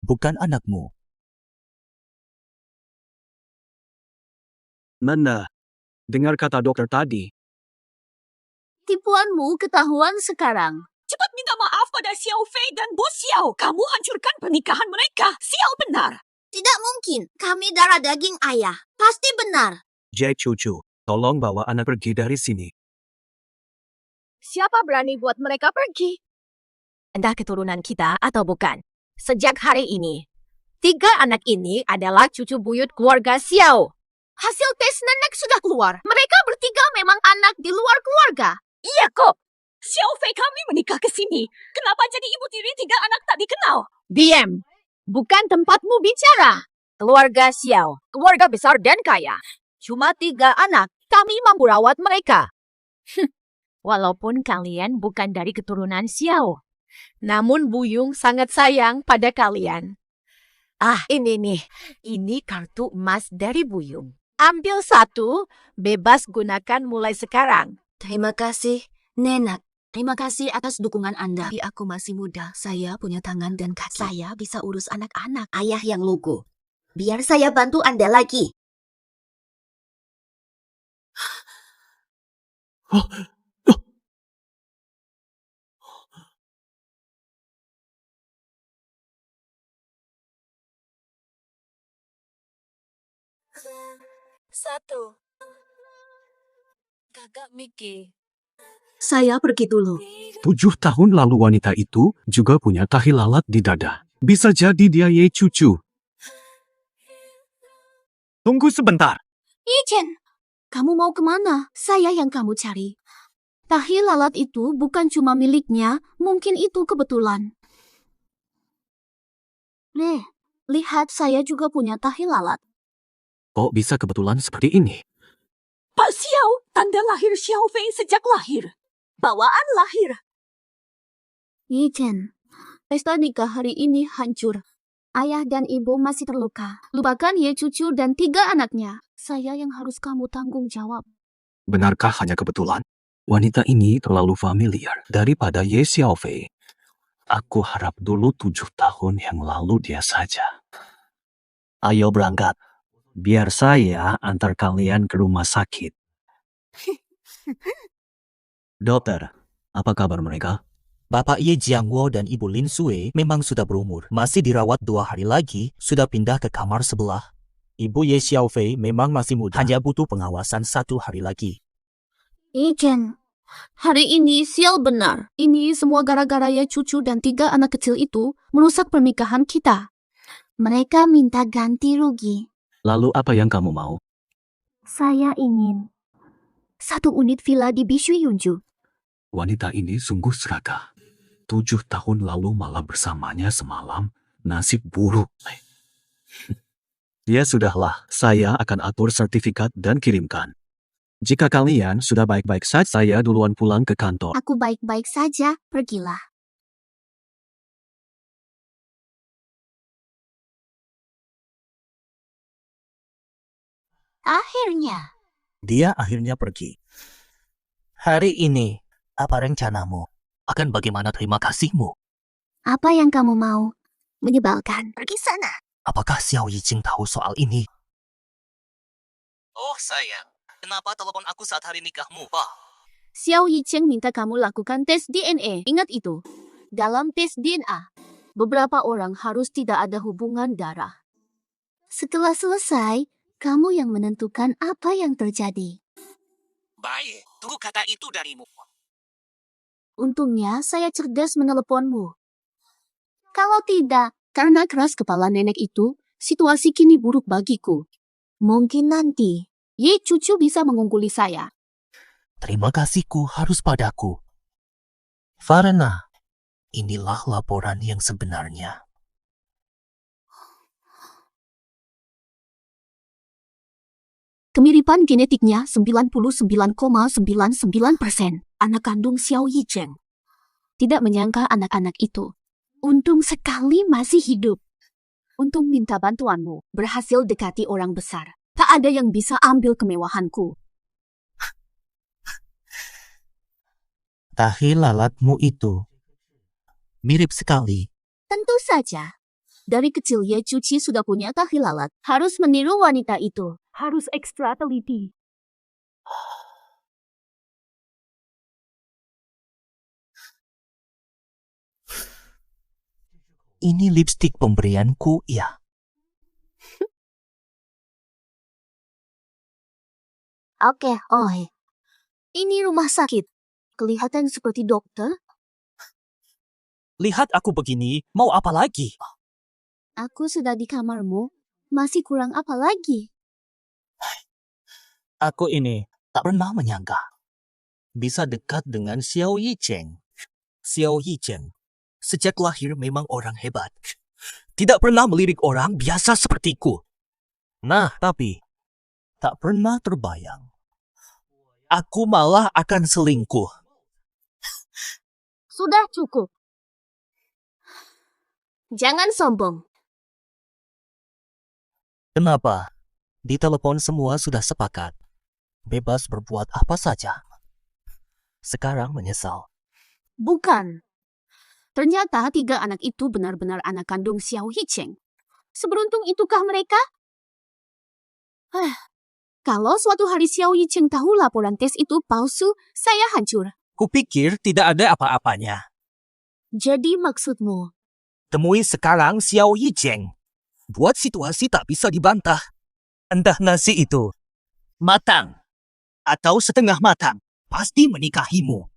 bukan anakmu. Nanda, dengar kata dokter tadi. Tipuanmu ketahuan sekarang. Cepat minta maaf pada Xiao Fei dan Bos Xiao. Kamu hancurkan pernikahan mereka. Sial benar. Tidak mungkin. Kami darah daging ayah. Pasti benar. Jai cucu, tolong bawa anak pergi dari sini. Siapa berani buat mereka pergi? Entah keturunan kita atau bukan. Sejak hari ini, 3 anak ini adalah cucu buyut keluarga Xiao. Hasil tes nenek sudah keluar. Mereka bertiga memang anak di luar keluarga. Iya kok. Xiao Fei kami menikah ke sini. Kenapa jadi ibu tiri 3 anak tak dikenal? Diam. Bukan tempatmu bicara. Keluarga Xiao, keluarga besar dan kaya. Cuma 3 anak. Kami mampu rawat mereka. Walaupun kalian bukan dari keturunan Xiao. Namun Buyung sangat sayang pada kalian. Ah, ini nih. Ini kartu emas dari Buyung. Ambil 1, bebas gunakan mulai sekarang. Terima kasih, Nenek. Terima kasih atas dukungan Anda. Tapi aku masih muda. Saya punya tangan dan kaki. Saya bisa urus anak-anak. Ayah yang lugu. Biar saya bantu Anda lagi. Satu. Kakak Miki. Saya pergi dulu. 7 tahun lalu wanita itu juga punya tahi lalat di dada. Bisa jadi dia Ye cucu. Tunggu sebentar. Ijen, kamu mau kemana? Saya yang kamu cari. Tahi lalat itu bukan cuma miliknya, mungkin itu kebetulan. Lihat saya juga punya tahi lalat. Kok bisa kebetulan seperti ini? Pak Xiao, tanda lahir Xiao Fei sejak lahir. Bawaan lahir. Ijen, pesta nikah hari ini hancur. Ayah dan ibu masih terluka. Lupakan Ye cucu dan 3 anaknya. Saya yang harus kamu tanggung jawab. Benarkah hanya kebetulan? Wanita ini terlalu familiar daripada Ye Xiaofei. Aku harap dulu 7 tahun yang lalu dia saja. Ayo berangkat. Biar saya antar kalian ke rumah sakit. Dokter, apa kabar mereka? Bapak Ye Jiangwo dan Ibu Lin Sui memang sudah berumur. Masih dirawat 2 hari lagi, sudah pindah ke kamar sebelah. Ibu Ye Xiaofei memang masih muda, hanya butuh pengawasan 1 hari lagi. Ijen, hari ini sial benar. Ini semua gara-gara Ye cucu dan 3 anak kecil itu merusak pernikahan kita. Mereka minta ganti rugi. Lalu apa yang kamu mau? Saya ingin 1 unit villa di Bishui Yunju. Wanita ini sungguh serakah. 7 tahun lalu malah bersamanya semalam. Nasib buruk. Ya sudahlah, saya akan atur sertifikat dan kirimkan. Jika kalian sudah baik-baik saja, saya duluan pulang ke kantor. Aku baik-baik saja, pergilah. Akhirnya. Dia akhirnya pergi. Hari ini, apa rencanamu? Akan bagaimana terima kasihmu? Apa yang kamu mau? Menyebalkan. Pergi sana. Apakah Xiao Yijing tahu soal ini? Oh sayang, kenapa telepon aku saat hari nikahmu, Pak? Xiao Yicheng minta kamu lakukan tes DNA. Ingat itu. Dalam tes DNA, beberapa orang harus tidak ada hubungan darah. Setelah selesai, kamu yang menentukan apa yang terjadi. Baik, tunggu kata itu darimu. Untungnya saya cerdas meneleponmu. Kalau tidak, karena keras kepala nenek itu, situasi kini buruk bagiku. Mungkin nanti, Ye cucu bisa mengungguli saya. Terima kasihku harus padaku. Karena inilah laporan yang sebenarnya. Kemiripan genetiknya 99,99%. Anak kandung Xiao Yicheng. Tidak menyangka anak-anak itu. Untung sekali masih hidup. Untung minta bantuanmu. Berhasil dekati orang besar. Tak ada yang bisa ambil kemewahanku. Tahi lalatmu itu mirip sekali. Tentu saja. Dari kecil Ye Cuci sudah punya tahi lalat. Harus meniru wanita itu. Harus ekstra teliti. Ini lipstik pemberianku, ya. Oke, ini rumah sakit. Kelihatan seperti dokter. Lihat aku begini, mau apa lagi? Aku sudah di kamarmu. Masih kurang apa lagi? Aku ini tak pernah menyangka bisa dekat dengan Xiao Yicheng. Xiao Yicheng sejak lahir memang orang hebat. Tidak pernah melirik orang biasa sepertiku. Nah, tapi tak pernah terbayang aku malah akan selingkuh. Sudah cukup. Jangan sombong. Kenapa? Di telepon semua sudah sepakat. Bebas berbuat apa saja. Sekarang menyesal. Bukan. Ternyata 3 anak itu benar-benar anak kandung Xiao Yicheng. Seberuntung itukah mereka? Kalau suatu hari Xiao Yicheng tahu laporan tes itu palsu, saya hancur. Kupikir tidak ada apa-apanya. Jadi maksudmu? Temui sekarang Xiao Yicheng. Buat situasi tak bisa dibantah. Entah nasi itu matang atau setengah matang, pasti menikahimu.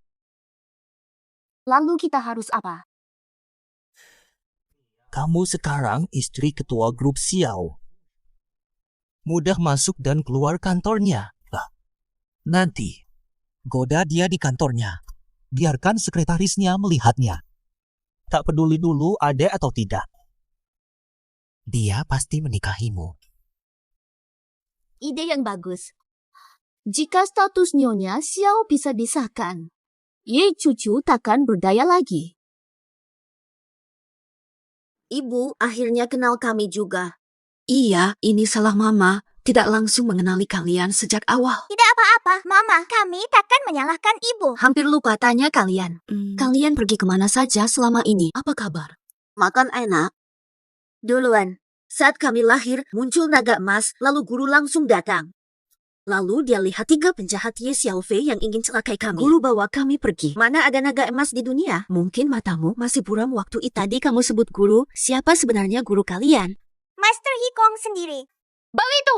Lalu kita harus apa? Kamu sekarang istri ketua grup Xiao. Mudah masuk dan keluar kantornya. Nanti, goda dia di kantornya. Biarkan sekretarisnya melihatnya. Tak peduli dulu ada atau tidak. Dia pasti menikahimu. Ide yang bagus. Jika status nyonya Xiao bisa disahkan, Ye Cucu takkan berdaya lagi. Ibu akhirnya kenal kami juga. Iya, ini salah Mama. Tidak langsung mengenali kalian sejak awal. Tidak apa-apa, Mama. Kami takkan menyalahkan Ibu. Hampir lupa tanya kalian. Kalian pergi kemana saja selama ini? Apa kabar? Makan enak. Duluan, saat kami lahir, muncul naga emas, lalu guru langsung datang. Lalu dia lihat 3 penjahat Ye Xiaofei yang ingin celakai kami. Guru bawa kami pergi. Mana ada naga emas di dunia? Mungkin matamu masih buram waktu itu. Tadi kamu sebut guru, siapa sebenarnya guru kalian? Master Hikong sendiri. Begitu.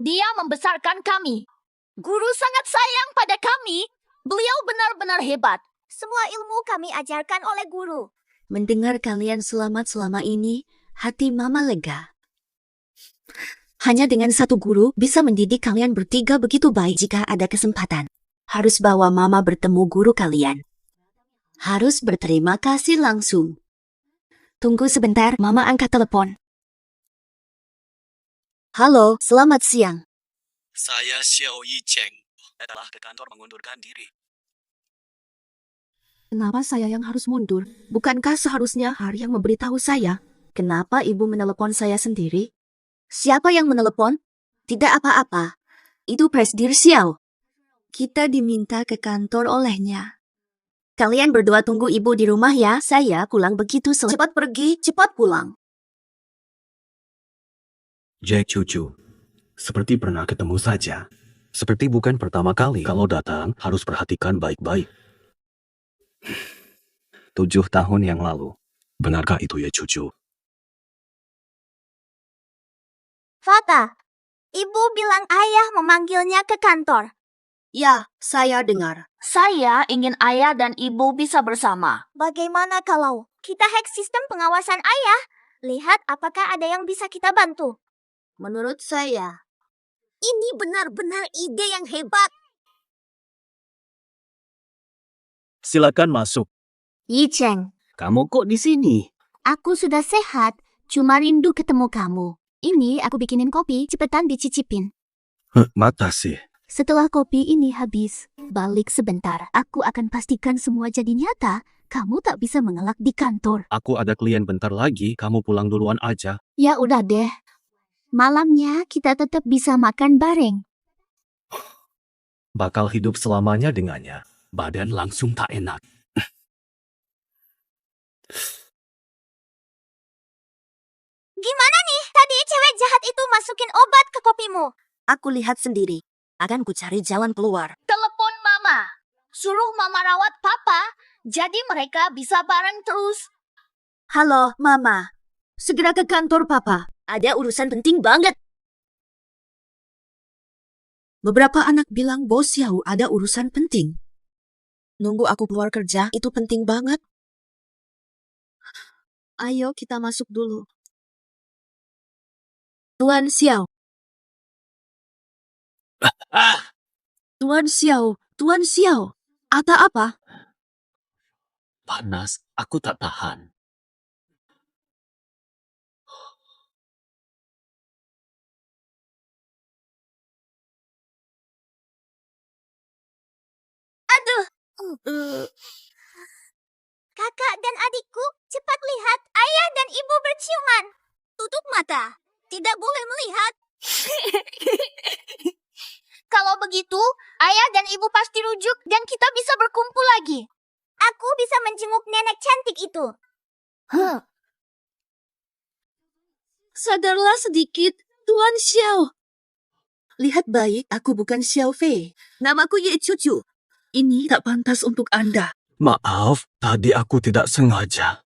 Dia membesarkan kami. Guru sangat sayang pada kami. Beliau benar-benar hebat. Semua ilmu kami ajarkan oleh guru. Mendengar kalian selamat selama ini, hati Mama lega. Hanya dengan 1 guru bisa mendidik kalian bertiga begitu baik. Jika ada kesempatan, harus bawa Mama bertemu guru kalian. Harus berterima kasih langsung. Tunggu sebentar, Mama angkat telepon. Halo, selamat siang. Saya Xiao Yicheng. Adalah ke kantor mengundurkan diri. Kenapa saya yang harus mundur? Bukankah seharusnya Hari yang memberitahu saya? Kenapa ibu menelepon saya sendiri? Siapa yang menelepon? Tidak apa-apa. Itu Presdir Xiao. Kita diminta ke kantor olehnya. Kalian berdua tunggu ibu di rumah ya. Saya pulang begitu selesai. Cepat pergi, cepat pulang. Jack Cucu, seperti pernah ketemu saja. Seperti bukan pertama kali. Kalau datang, harus perhatikan baik-baik. 7 tahun yang lalu. Benarkah itu ya Cucu? Fata, Ibu bilang ayah memanggilnya ke kantor. Ya, saya dengar. Saya ingin ayah dan ibu bisa bersama. Bagaimana kalau kita hack sistem pengawasan ayah? Lihat apakah ada yang bisa kita bantu. Menurut saya, Ini benar-benar ide yang hebat. Silakan masuk. Yicheng, Kamu kok di sini? aku sudah sehat. Cuma rindu ketemu kamu. Ini aku bikinin kopi, cepetan dicicipin. Makasih. Setelah kopi ini habis, balik sebentar. Aku akan pastikan semua jadi nyata. Kamu tak bisa mengelak di kantor. Aku ada klien bentar lagi, kamu pulang duluan aja. Ya udah deh. Malamnya kita tetap bisa makan bareng. Bakal hidup selamanya dengannya. Badan langsung tak enak. Gimana nih? Tadi cewek jahat itu masukin obat ke kopimu. Aku lihat sendiri. Akan ku cari jalan keluar. Telepon mama. Suruh mama rawat papa. Jadi mereka bisa bareng terus. Halo, Mama. Segera ke kantor Papa. Ada urusan penting banget. Beberapa anak bilang bos Xiao ada urusan penting. Nunggu aku keluar kerja itu penting banget. Ayo kita masuk dulu. Tuan Xiao. Tuan Xiao, Tuan Xiao. Ada apa? Panas, aku tak tahan. Aduh. Kakak dan adikku, cepat lihat. Ayah dan ibu berciuman. Tutup mata. Tidak boleh melihat. Kalau begitu, ayah dan ibu pasti rujuk dan kita bisa berkumpul lagi. Aku bisa menjenguk nenek cantik itu. Sadarlah sedikit, Tuan Xiao. Lihat baik, aku bukan Xiao Fei. Namaku Ye Cucu. Ini tak pantas untuk Anda. Maaf, tadi aku tidak sengaja.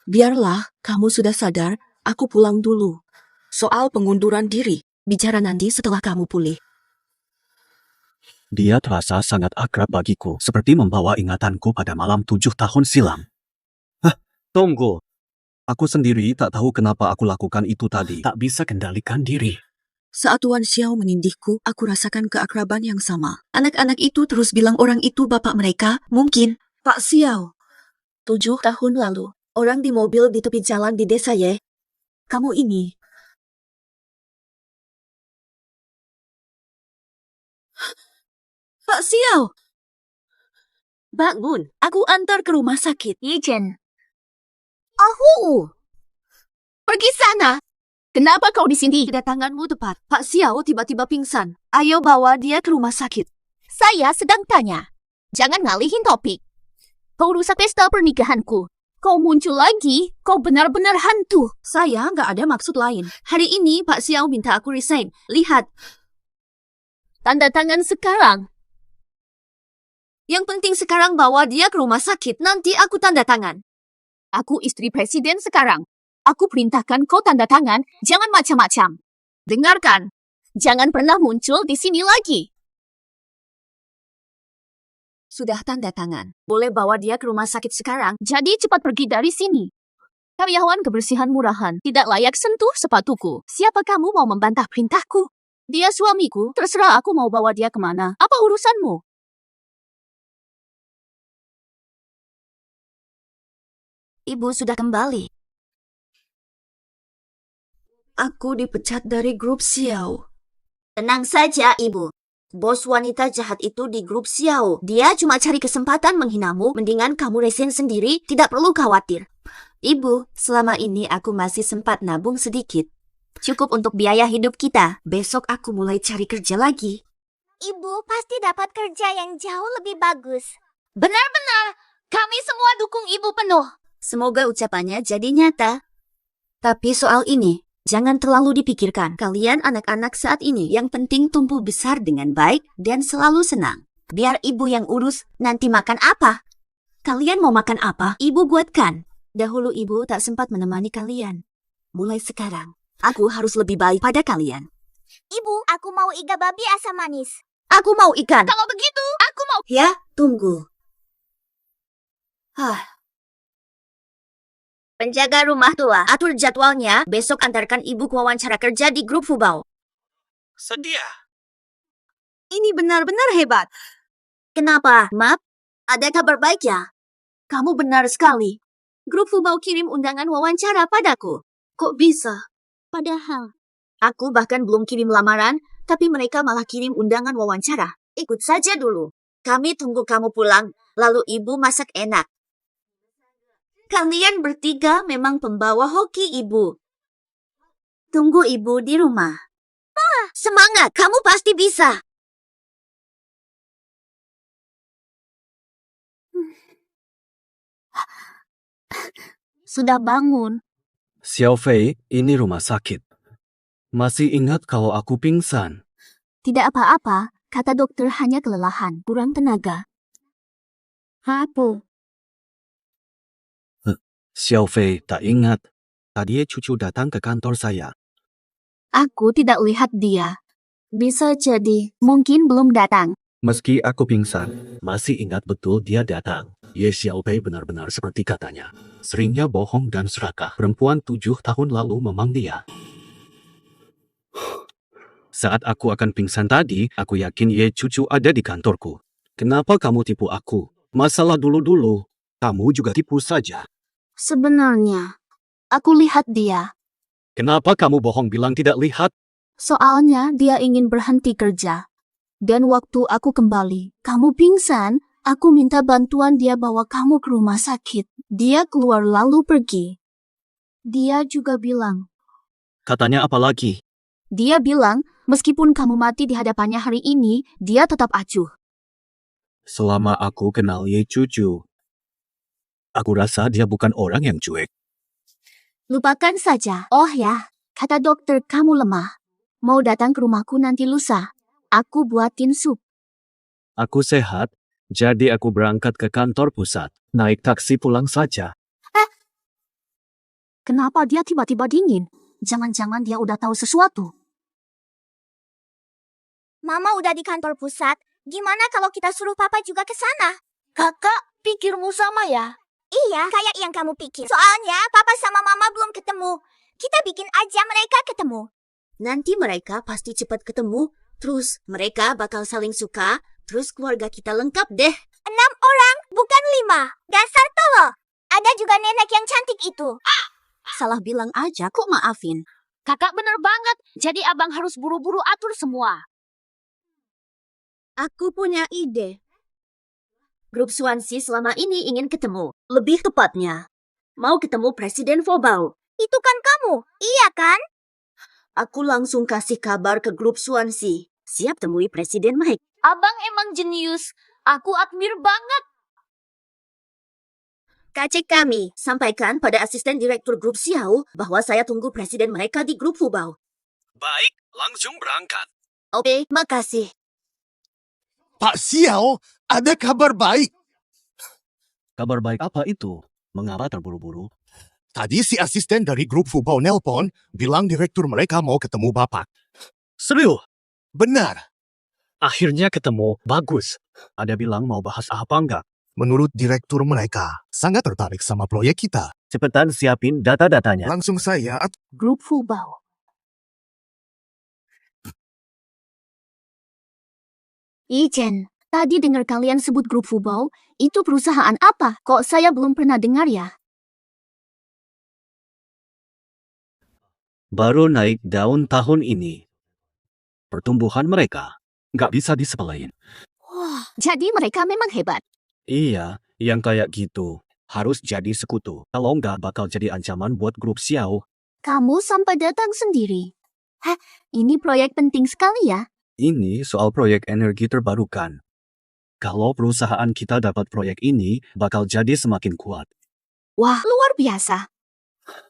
Biarlah, kamu sudah sadar, aku pulang dulu. Soal pengunduran diri, bicara nanti setelah kamu pulih. Dia terasa sangat akrab bagiku, seperti membawa ingatanku pada malam 7 tahun silam. Tunggu. Aku sendiri tak tahu kenapa aku lakukan itu tadi. Tak bisa kendalikan diri. Saat Tuan Xiao menindihku, aku rasakan keakraban yang sama. Anak-anak itu terus bilang orang itu bapak mereka. Mungkin, Pak Xiao. 7 tahun lalu, orang di mobil di tepi jalan di desa Ye. Kamu ini. Pak Xiao. Bangun, aku antar ke rumah sakit. Yichen, Ahu. pergi sana. Kenapa kau di sini? Kedatanganmu tepat. Pak Xiao tiba-tiba pingsan. Ayo bawa dia ke rumah sakit. Saya sedang tanya. Jangan ngalihin topik. Kau rusak pesta pernikahanku. Kau muncul lagi. Kau benar-benar hantu. Saya nggak ada maksud lain. Hari ini Pak Xiao minta aku resign. Lihat. Tanda tangan sekarang. Yang penting sekarang bawa dia ke rumah sakit. Nanti aku tanda tangan. Aku istri presiden sekarang. Aku perintahkan kau tanda tangan. Jangan macam-macam. Dengarkan. Jangan pernah muncul di sini lagi. Sudah tanda tangan. Boleh bawa dia ke rumah sakit sekarang. Jadi cepat pergi dari sini. Karyawan kebersihan murahan tidak layak sentuh sepatuku. Siapa kamu mau membantah perintahku? Dia suamiku. Terserah aku mau bawa dia kemana. Apa urusanmu? Ibu sudah kembali. Aku dipecat dari grup Xiao. Tenang saja, Ibu. Bos wanita jahat itu di grup Xiao. Dia cuma cari kesempatan menghinamu. Mendingan kamu resign sendiri, tidak perlu khawatir. Ibu, selama ini aku masih sempat nabung sedikit. Cukup untuk biaya hidup kita. Besok aku mulai cari kerja lagi. Ibu pasti dapat kerja yang jauh lebih bagus. Benar-benar, kami semua dukung Ibu penuh. Semoga ucapannya jadi nyata. Tapi soal ini, jangan terlalu dipikirkan. Kalian anak-anak saat ini yang penting tumbuh besar dengan baik dan selalu senang. Biar ibu yang urus nanti makan apa. Kalian mau makan apa? Ibu buatkan. Dahulu ibu tak sempat menemani kalian. Mulai sekarang, aku harus lebih baik pada kalian. Ibu, aku mau iga babi asam manis. Aku mau ikan. Kalau begitu, aku mau... Ya, tunggu. Penjaga rumah tua, atur jadwalnya. Besok antarkan ibu ke wawancara kerja di grup Fubao. Sedia. Ini benar-benar hebat. Kenapa, Map? Ada kabar baik ya? Kamu benar sekali. Grup Fubao kirim undangan wawancara padaku. Kok bisa? Padahal, Aku bahkan belum kirim lamaran, tapi mereka malah kirim undangan wawancara. Ikut saja dulu. Kami tunggu kamu pulang, lalu ibu masak enak. Kalian bertiga memang pembawa hoki ibu. Tunggu ibu di rumah. Semangat, kamu pasti bisa. Sudah bangun. Xiao Fei, ini rumah sakit. Masih ingat kalau aku pingsan? Tidak apa-apa, kata dokter hanya kelelahan, kurang tenaga. Apa? Xiao Fei tak ingat. Tadi cucu datang ke kantor saya. Aku tidak lihat dia. Bisa jadi, mungkin belum datang. Meski aku pingsan, masih ingat betul dia datang. Ye Xiaopei benar-benar seperti katanya. Seringnya bohong dan serakah. Perempuan 7 tahun lalu memang dia. Saat aku akan pingsan tadi, aku yakin Ye cucu ada di kantorku. Kenapa kamu tipu aku? Masalah dulu-dulu. Kamu juga tipu saja. Sebenarnya, aku lihat dia. Kenapa kamu bohong bilang tidak lihat? Soalnya dia ingin berhenti kerja. Dan waktu aku kembali, kamu pingsan, aku minta bantuan dia bawa kamu ke rumah sakit. Dia keluar lalu pergi. Dia juga bilang, Katanya apa lagi? dia bilang, meskipun kamu mati di hadapannya hari ini, dia tetap acuh. Selama aku kenal Ye cucu, aku rasa dia bukan orang yang cuek. Lupakan saja. Oh ya, kata dokter kamu lemah. Mau datang ke rumahku nanti lusa. Aku buatin sup. Aku sehat, jadi aku berangkat ke kantor pusat. Naik taksi pulang saja. Kenapa dia tiba-tiba dingin? Jangan-jangan dia udah tahu sesuatu. Mama udah di kantor pusat. Gimana kalau kita suruh papa juga ke sana? Kakak, pikirmu sama ya? Iya, kayak yang kamu pikir. Soalnya papa sama mama belum ketemu. Kita bikin aja mereka ketemu. Nanti mereka pasti cepat ketemu, terus mereka bakal saling suka, terus keluarga kita lengkap deh. 6 orang, bukan 5. Dasar tolol. Ada juga nenek yang cantik itu. Salah bilang aja kok maafin. Kakak bener banget. Jadi abang harus buru-buru atur semua. Aku punya ide. Grup Swansea selama ini ingin ketemu. Lebih tepatnya, mau ketemu Presiden Fobau. Itu kan kamu, iya kan? Aku langsung kasih kabar ke grup Swansea. Siap temui Presiden Mike. Abang emang jenius. Aku admir banget. Kacik kami, sampaikan pada asisten direktur grup Xiao bahwa saya tunggu presiden mereka di grup Fubao. Baik, langsung berangkat. Oke, makasih. Pak Xiao, ada kabar baik. Kabar baik apa itu? Mengapa terburu-buru? Tadi si asisten dari grup Fubao nelpon, bilang direktur mereka mau ketemu Bapak. Serius? Benar. Akhirnya ketemu. Bagus. Ada bilang mau bahas apa enggak? Menurut direktur mereka, sangat tertarik sama proyek kita. Cepetan siapin data-datanya. Langsung saya Grup Fubao. Ijen, tadi dengar kalian sebut grup Fubao, itu perusahaan apa? Kok saya belum pernah dengar ya? Baru naik daun tahun ini. Pertumbuhan mereka nggak bisa disepelein. Wah, jadi mereka memang hebat. Iya, yang kayak gitu harus jadi sekutu. Kalau nggak bakal jadi ancaman buat grup Xiao. Kamu sampai datang sendiri. Hah, ini proyek penting sekali ya. Ini soal proyek energi terbarukan. Kalau perusahaan kita dapat proyek ini, bakal jadi semakin kuat. Wah, luar biasa.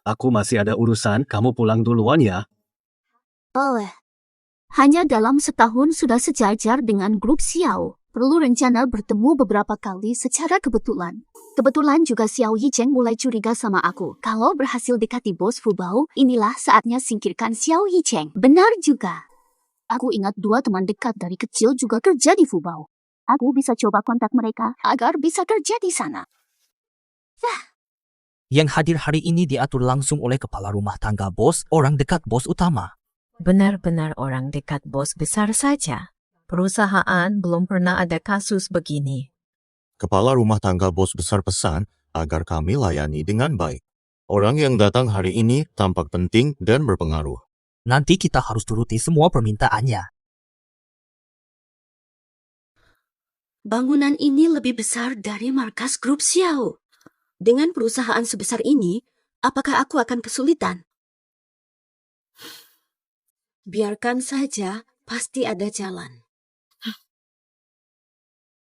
Aku masih ada urusan, kamu pulang duluan ya. Boleh. Hanya dalam setahun sudah sejajar dengan grup Xiao. Perlu rencana bertemu beberapa kali secara kebetulan. Kebetulan juga Xiao Yicheng mulai curiga sama aku. Kalau berhasil dekati bos Fubao, inilah saatnya singkirkan Xiao Yicheng. Benar juga. Aku ingat 2 teman dekat dari kecil juga kerja di Fubao. Aku bisa coba kontak mereka agar bisa kerja di sana. Yang hadir hari ini diatur langsung oleh kepala rumah tangga bos, orang dekat bos utama. Benar-benar orang dekat bos besar saja. Perusahaan belum pernah ada kasus begini. Kepala rumah tangga bos besar pesan agar kami layani dengan baik. Orang yang datang hari ini tampak penting dan berpengaruh. Nanti kita harus turuti semua permintaannya. Bangunan ini lebih besar dari markas grup Xiao. Dengan perusahaan sebesar ini, apakah aku akan kesulitan? Biarkan saja, pasti ada jalan.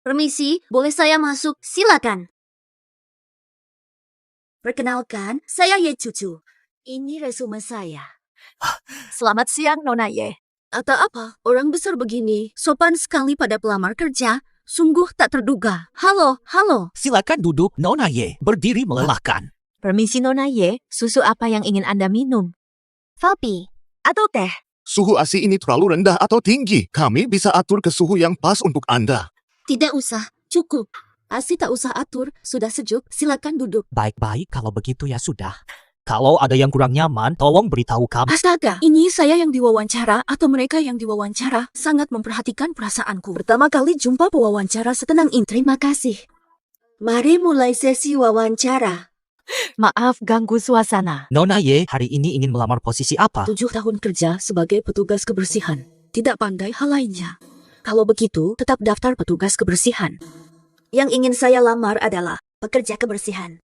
Permisi, boleh saya masuk? Silakan. Perkenalkan, saya Ye Cucu. Ini resume saya. Selamat siang, Nona Ye. Atau apa? Orang besar begini, sopan sekali pada pelamar kerja. Sungguh tak terduga. Halo, halo. Silakan duduk, Nona Ye. Berdiri melelahkan. Permisi, Nona Ye. Susu apa yang ingin Anda minum? Kopi. Atau teh? Suhu ASI ini terlalu rendah atau tinggi. Kami bisa atur ke suhu yang pas untuk Anda. Tidak usah, cukup. Asi tak usah atur, sudah sejuk, silakan duduk. Baik-baik, kalau begitu ya sudah. Kalau ada yang kurang nyaman, tolong beritahu kami. Astaga, ini saya yang diwawancara atau mereka yang diwawancara sangat memperhatikan perasaanku. Pertama kali jumpa pewawancara setenang ini. Terima kasih. Mari mulai sesi wawancara. Maaf ganggu suasana. Nona Ye hari ini ingin melamar posisi apa? 7 tahun kerja sebagai petugas kebersihan. Tidak pandai hal lainnya. Kalau begitu, tetap daftar petugas kebersihan. Yang ingin saya lamar adalah pekerja kebersihan.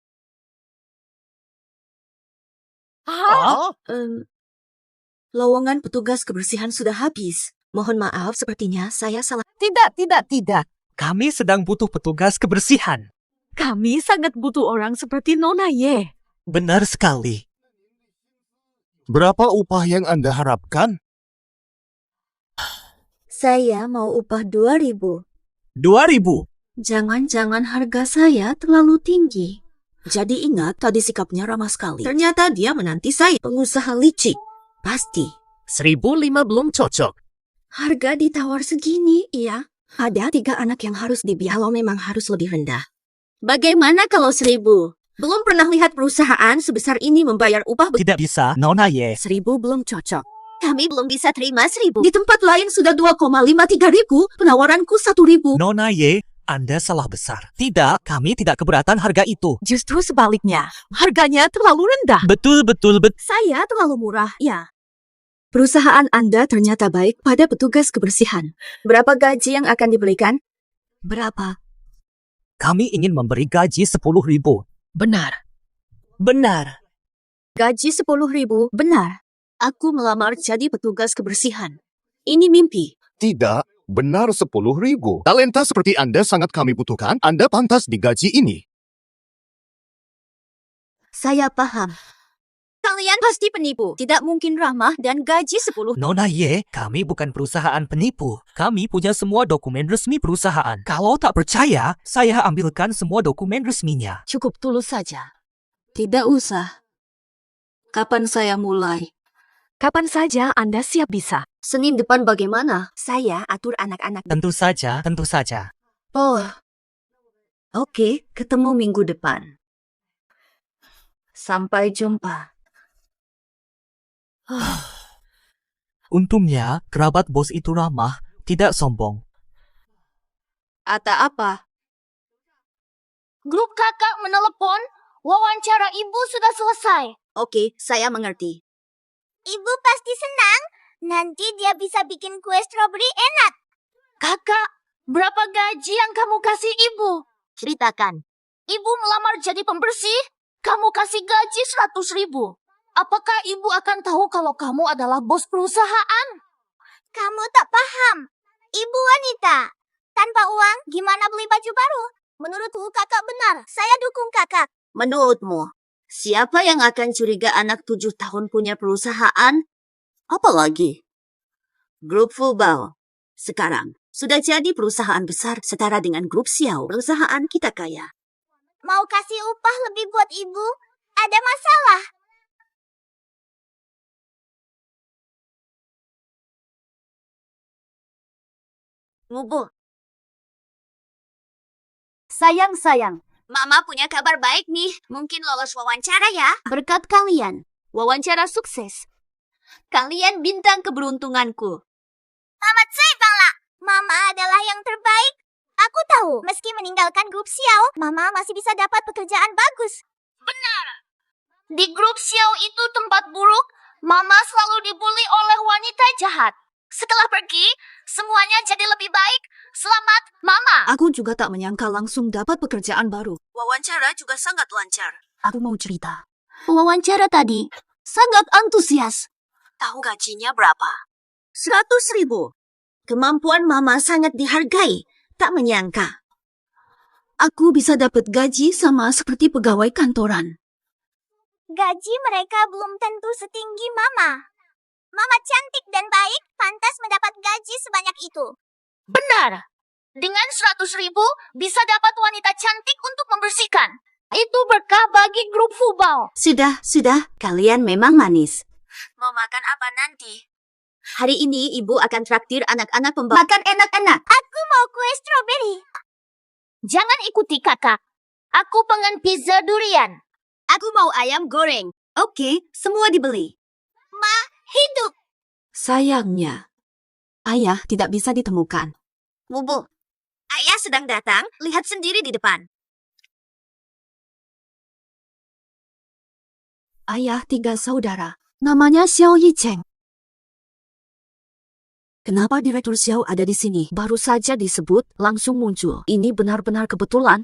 Lowongan petugas kebersihan sudah habis. Mohon maaf, sepertinya saya salah. Tidak. Kami sedang butuh petugas kebersihan. Kami sangat butuh orang seperti Nona Ye. Benar sekali. Berapa upah yang Anda harapkan? Saya mau upah 2.000. 2.000. Jangan-jangan harga saya terlalu tinggi. Jadi ingat, tadi sikapnya ramah sekali. Ternyata dia menanti saya. Pengusaha licik. Pasti. 1.005 belum cocok. Harga ditawar segini, iya. Ada 3 anak yang harus dibiayai, memang harus lebih rendah. Bagaimana kalau 1.000? Belum pernah lihat perusahaan sebesar ini membayar upah. Tidak bisa, Nona Ye. 1.000 belum cocok. Kami belum bisa terima 1.000. Di tempat lain sudah 2,53 ribu, penawaranku 1.000. Nona Ye, Anda salah besar. Tidak, kami tidak keberatan harga itu. Justru sebaliknya, harganya terlalu rendah. Betul. Saya terlalu murah, ya. Perusahaan Anda ternyata baik pada petugas kebersihan. Berapa gaji yang akan diberikan? Berapa? Kami ingin memberi gaji 10.000. Benar. Gaji 10.000, benar. Aku melamar jadi petugas kebersihan. Ini mimpi. Tidak, benar 10.000. Talenta seperti Anda sangat kami butuhkan. Anda pantas digaji ini. Saya paham. Kalian pasti penipu. Tidak mungkin ramah dan gaji 10. Nona Ye, kami bukan perusahaan penipu. Kami punya semua dokumen resmi perusahaan. Kalau tak percaya, saya ambilkan semua dokumen resminya. Cukup tulus saja. Tidak usah. Kapan saya mulai? Kapan saja Anda siap bisa. Senin depan bagaimana? Saya atur anak-anak. Tentu saja. Oh. Oke, ketemu minggu depan. Sampai jumpa. Untungnya, kerabat bos itu ramah, tidak sombong. Ata apa? Grup kakak menelepon. Wawancara ibu sudah selesai. Oke, saya mengerti. Ibu pasti senang. Nanti dia bisa bikin kue stroberi enak. Kakak, berapa gaji yang kamu kasih ibu? Ceritakan. Ibu melamar jadi pembersih. Kamu kasih gaji 100.000. Apakah ibu akan tahu kalau kamu adalah bos perusahaan? Kamu tak paham. Ibu wanita. Tanpa uang, gimana beli baju baru? Menurutku kakak benar. Saya dukung kakak. Menurutmu, siapa yang akan curiga anak 7 tahun punya perusahaan? Apalagi Grup Fubao. Sekarang, sudah jadi perusahaan besar setara dengan Grup Xiao. Perusahaan kita kaya. Mau kasih upah lebih buat ibu? Ada masalah? Ngubu. Sayang. Mama punya kabar baik nih. Mungkin lolos wawancara ya. Berkat kalian. Wawancara sukses. Kalian bintang keberuntunganku. Selamat siang, Bangla. Mama adalah yang terbaik. Aku tahu, meski meninggalkan grup Xiao, Mama masih bisa dapat pekerjaan bagus. Benar. Di grup Xiao itu tempat buruk. Mama selalu dibully oleh wanita jahat. Setelah pergi, semuanya jadi lebih baik. Selamat, Mama. Aku juga tak menyangka langsung dapat pekerjaan baru. Wawancara juga sangat lancar. Aku mau cerita. Wawancara tadi sangat antusias. Tahu gajinya berapa? 100.000. Kemampuan Mama sangat dihargai. Tak menyangka. Aku bisa dapat gaji sama seperti pegawai kantoran. Gaji mereka belum tentu setinggi Mama. Mama cantik dan baik, pantas mendapat gaji sebanyak itu. Benar. Dengan 100.000 bisa dapat wanita cantik untuk membersihkan. Itu berkah bagi grup Fubao. Sudah. Kalian memang manis. Mau makan apa nanti? Hari ini ibu akan traktir anak-anak pembawa. Makan enak-enak. Aku mau kue stroberi. Jangan ikuti kakak. Aku pengen pizza durian. Aku mau ayam goreng. Oke, semua dibeli. Ma, hidup. Sayangnya, ayah tidak bisa ditemukan. Bubu, ayah sedang datang. Lihat sendiri di depan. Ayah 3 saudara. Namanya Xiao Yicheng. Kenapa Direktur Xiao ada di sini? Baru saja disebut, langsung muncul. Ini benar-benar kebetulan.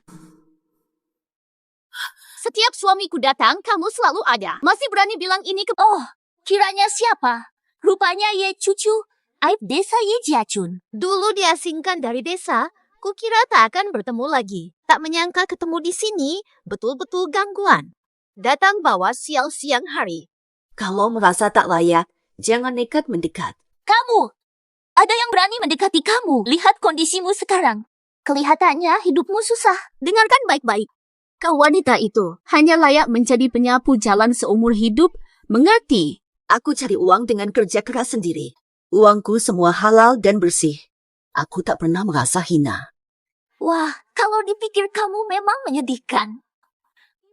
Setiap suamiku datang, kamu selalu ada. Masih berani bilang ini ke... Oh, kiranya siapa? Rupanya Ye Cucu, aib desa Ye Jiachun. Dulu diasingkan dari desa, kukira tak akan bertemu lagi. Tak menyangka ketemu di sini, betul-betul gangguan. Datang bawa sial siang hari. Kalau merasa tak layak, jangan nekat mendekat. Kamu, ada yang berani mendekati kamu. Lihat kondisimu sekarang. Kelihatannya hidupmu susah. Dengarkan baik-baik. Kau wanita itu hanya layak menjadi penyapu jalan seumur hidup. Mengerti? Aku cari uang dengan kerja keras sendiri. Uangku semua halal dan bersih. Aku tak pernah merasa hina. Wah, kalau dipikir kamu memang menyedihkan.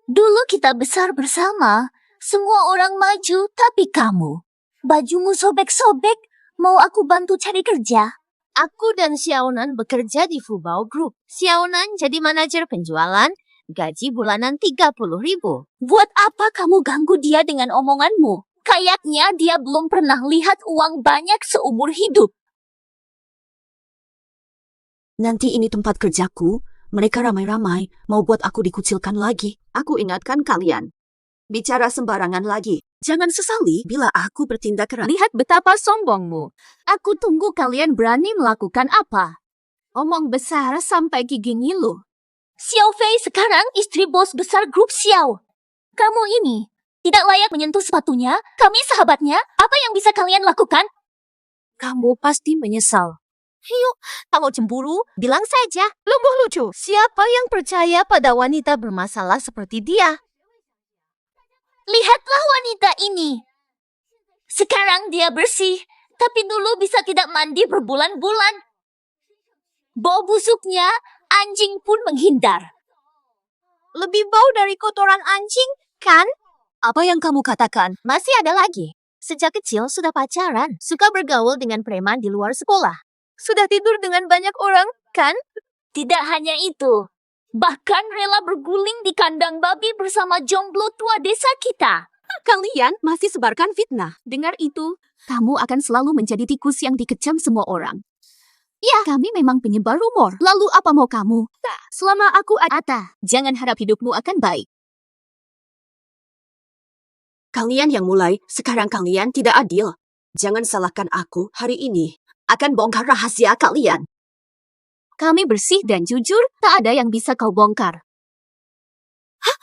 Dulu kita besar bersama. Semua orang maju, tapi kamu. Bajumu sobek-sobek. Mau aku bantu cari kerja? Aku dan Xiaonan bekerja di Fubao Group. Xiaonan jadi manajer penjualan, gaji bulanan 30.000. Buat apa kamu ganggu dia dengan omonganmu? Kayaknya dia belum pernah lihat uang banyak seumur hidup. Nanti ini tempat kerjaku. Mereka ramai-ramai mau buat aku dikucilkan lagi. Aku ingatkan kalian. Bicara sembarangan lagi. Jangan sesali bila aku bertindak keras. Lihat betapa sombongmu. Aku tunggu kalian berani melakukan apa. Omong besar sampai gigi ngilu. Xiao Fei sekarang istri bos besar grup Xiao. Kamu ini tidak layak menyentuh sepatunya. Kami sahabatnya. Apa yang bisa kalian lakukan? Kamu pasti menyesal. Yuk, kalau cemburu, bilang saja. Lumbuh lucu, siapa yang percaya pada wanita bermasalah seperti dia? Lihatlah wanita ini. Sekarang dia bersih, tapi dulu bisa tidak mandi berbulan-bulan. Bau busuknya, anjing pun menghindar. Lebih bau dari kotoran anjing, kan? Apa yang kamu katakan? Masih ada lagi. Sejak kecil sudah pacaran, suka bergaul dengan preman di luar sekolah. Sudah tidur dengan banyak orang, kan? Tidak hanya itu. Bahkan rela berguling di kandang babi bersama jomblo tua desa kita. Kalian masih sebarkan fitnah. Dengar itu, kamu akan selalu menjadi tikus yang dikecam semua orang. Ya, kami memang penyebar rumor. Lalu apa mau kamu? Tak, selama aku ada, jangan harap hidupmu akan baik. Kalian yang mulai, sekarang kalian tidak adil. Jangan salahkan aku hari ini. Akan bongkar rahasia kalian. Kami bersih dan jujur, tak ada yang bisa kau bongkar. Hah?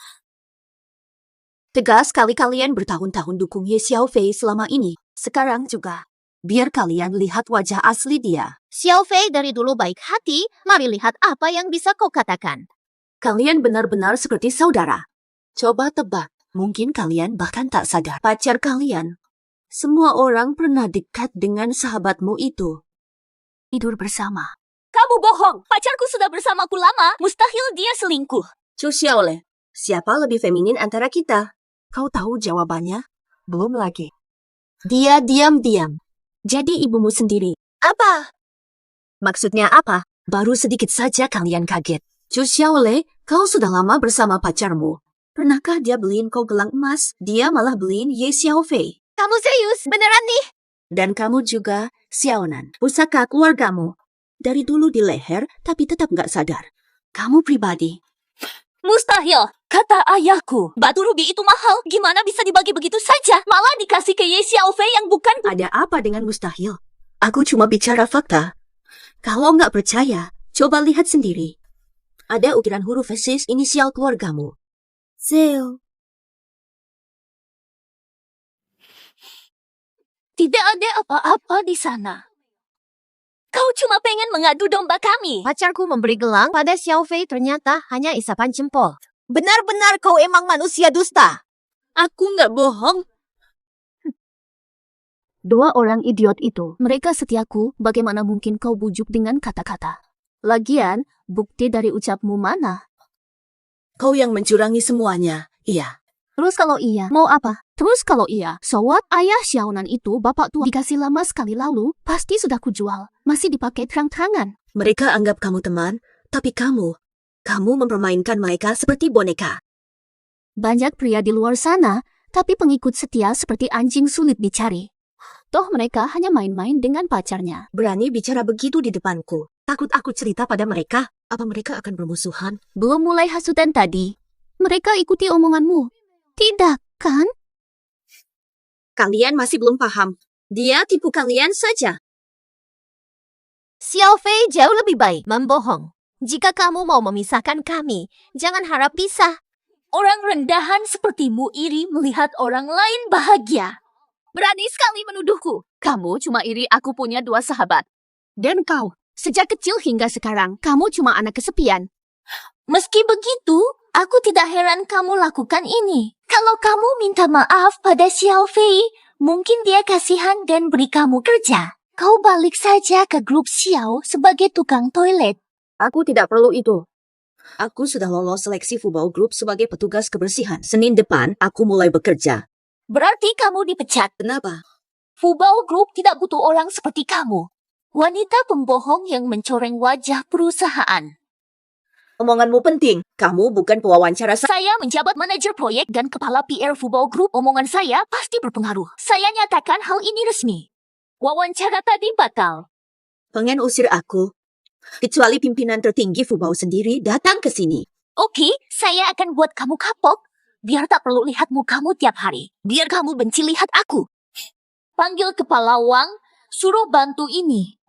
Tegas sekali kalian bertahun-tahun dukung Ye Xiao Fei selama ini. Sekarang juga. Biar kalian lihat wajah asli dia. Xiao Fei dari dulu baik hati, mari lihat apa yang bisa kau katakan. Kalian benar-benar seperti saudara. Coba tebak, mungkin kalian bahkan tak sadar. Pacar kalian. Semua orang pernah dekat dengan sahabatmu itu. Tidur bersama. Kamu bohong. Pacarku sudah bersamaku lama. Mustahil dia selingkuh. Chu Xiaole, siapa lebih feminin antara kita? Kau tahu jawabannya? Belum lagi. Dia diam-diam. Jadi ibumu sendiri. Apa? Maksudnya apa? Baru sedikit saja kalian kaget. Chu Xiaole, kau sudah lama bersama pacarmu. Pernahkah dia beliin kau gelang emas? Dia malah beliin Ye Xiao Fei. Kamu serius? Beneran nih? Dan kamu juga, Xiaonan, pusaka keluargamu. Dari dulu di leher, tapi tetap nggak sadar. Kamu pribadi. Mustahil, kata ayahku. Batu rubi itu mahal, gimana bisa dibagi begitu saja? Malah dikasih ke Ye Xiaofei yang bukan... Ada apa dengan mustahil? Aku cuma bicara fakta. Kalau nggak percaya, coba lihat sendiri. Ada ukiran huruf persis inisial keluargamu. Zeo. Tidak ada apa-apa di sana. Kau cuma pengen mengadu domba kami. Pacarku memberi gelang pada Xiaofei ternyata hanya isapan jempol. Benar-benar kau emang manusia dusta. Aku nggak bohong. Dua orang idiot itu, mereka setiaku, bagaimana mungkin kau bujuk dengan kata-kata? Lagian, bukti dari ucapmu mana? Kau yang mencurangi semuanya, iya. Terus kalau iya, mau apa? Terus kalau iya, so what? Ayah Xiaonan itu bapak tua dikasih lama sekali lalu, pasti sudah kujual. Masih dipakai terang-terangan. Mereka anggap kamu teman, tapi kamu mempermainkan mereka seperti boneka. Banyak pria di luar sana, tapi pengikut setia seperti anjing sulit dicari. Toh mereka hanya main-main dengan pacarnya. Berani bicara begitu di depanku. Takut aku cerita pada mereka. Apa mereka akan bermusuhan? Belum mulai hasutan tadi. Mereka ikuti omonganmu. Tidak, kan? Kalian masih belum paham. Dia tipu kalian saja. Xiaofei jauh lebih baik membohong. Jika kamu mau memisahkan kami, jangan harap pisah. Orang rendahan sepertimu iri melihat orang lain bahagia. Berani sekali menuduhku. Kamu cuma iri aku punya dua sahabat. Dan kau, sejak kecil hingga sekarang, kamu cuma anak kesepian. Meski begitu, aku tidak heran kamu lakukan ini. Kalau kamu minta maaf pada Xiaofei, mungkin dia kasihan dan beri kamu kerja. Kau balik saja ke grup Xiao sebagai tukang toilet. Aku tidak perlu itu. Aku sudah lolos seleksi Fubao Group sebagai petugas kebersihan. Senin depan, aku mulai bekerja. Berarti kamu dipecat. Kenapa? Fubao Group tidak butuh orang seperti kamu. Wanita pembohong yang mencoreng wajah perusahaan. Omonganmu penting. Kamu bukan pewawancara Saya menjabat manajer proyek dan kepala PR Fubao Group. Omongan saya pasti berpengaruh. Saya nyatakan hal ini resmi. Wawancara tadi batal. Pengen usir aku. Kecuali pimpinan tertinggi Fubao sendiri datang ke sini. Oke, saya akan buat kamu kapok. Biar tak perlu lihat mukamu tiap hari. Biar kamu benci lihat aku. Panggil kepala Wang, suruh bantu ini.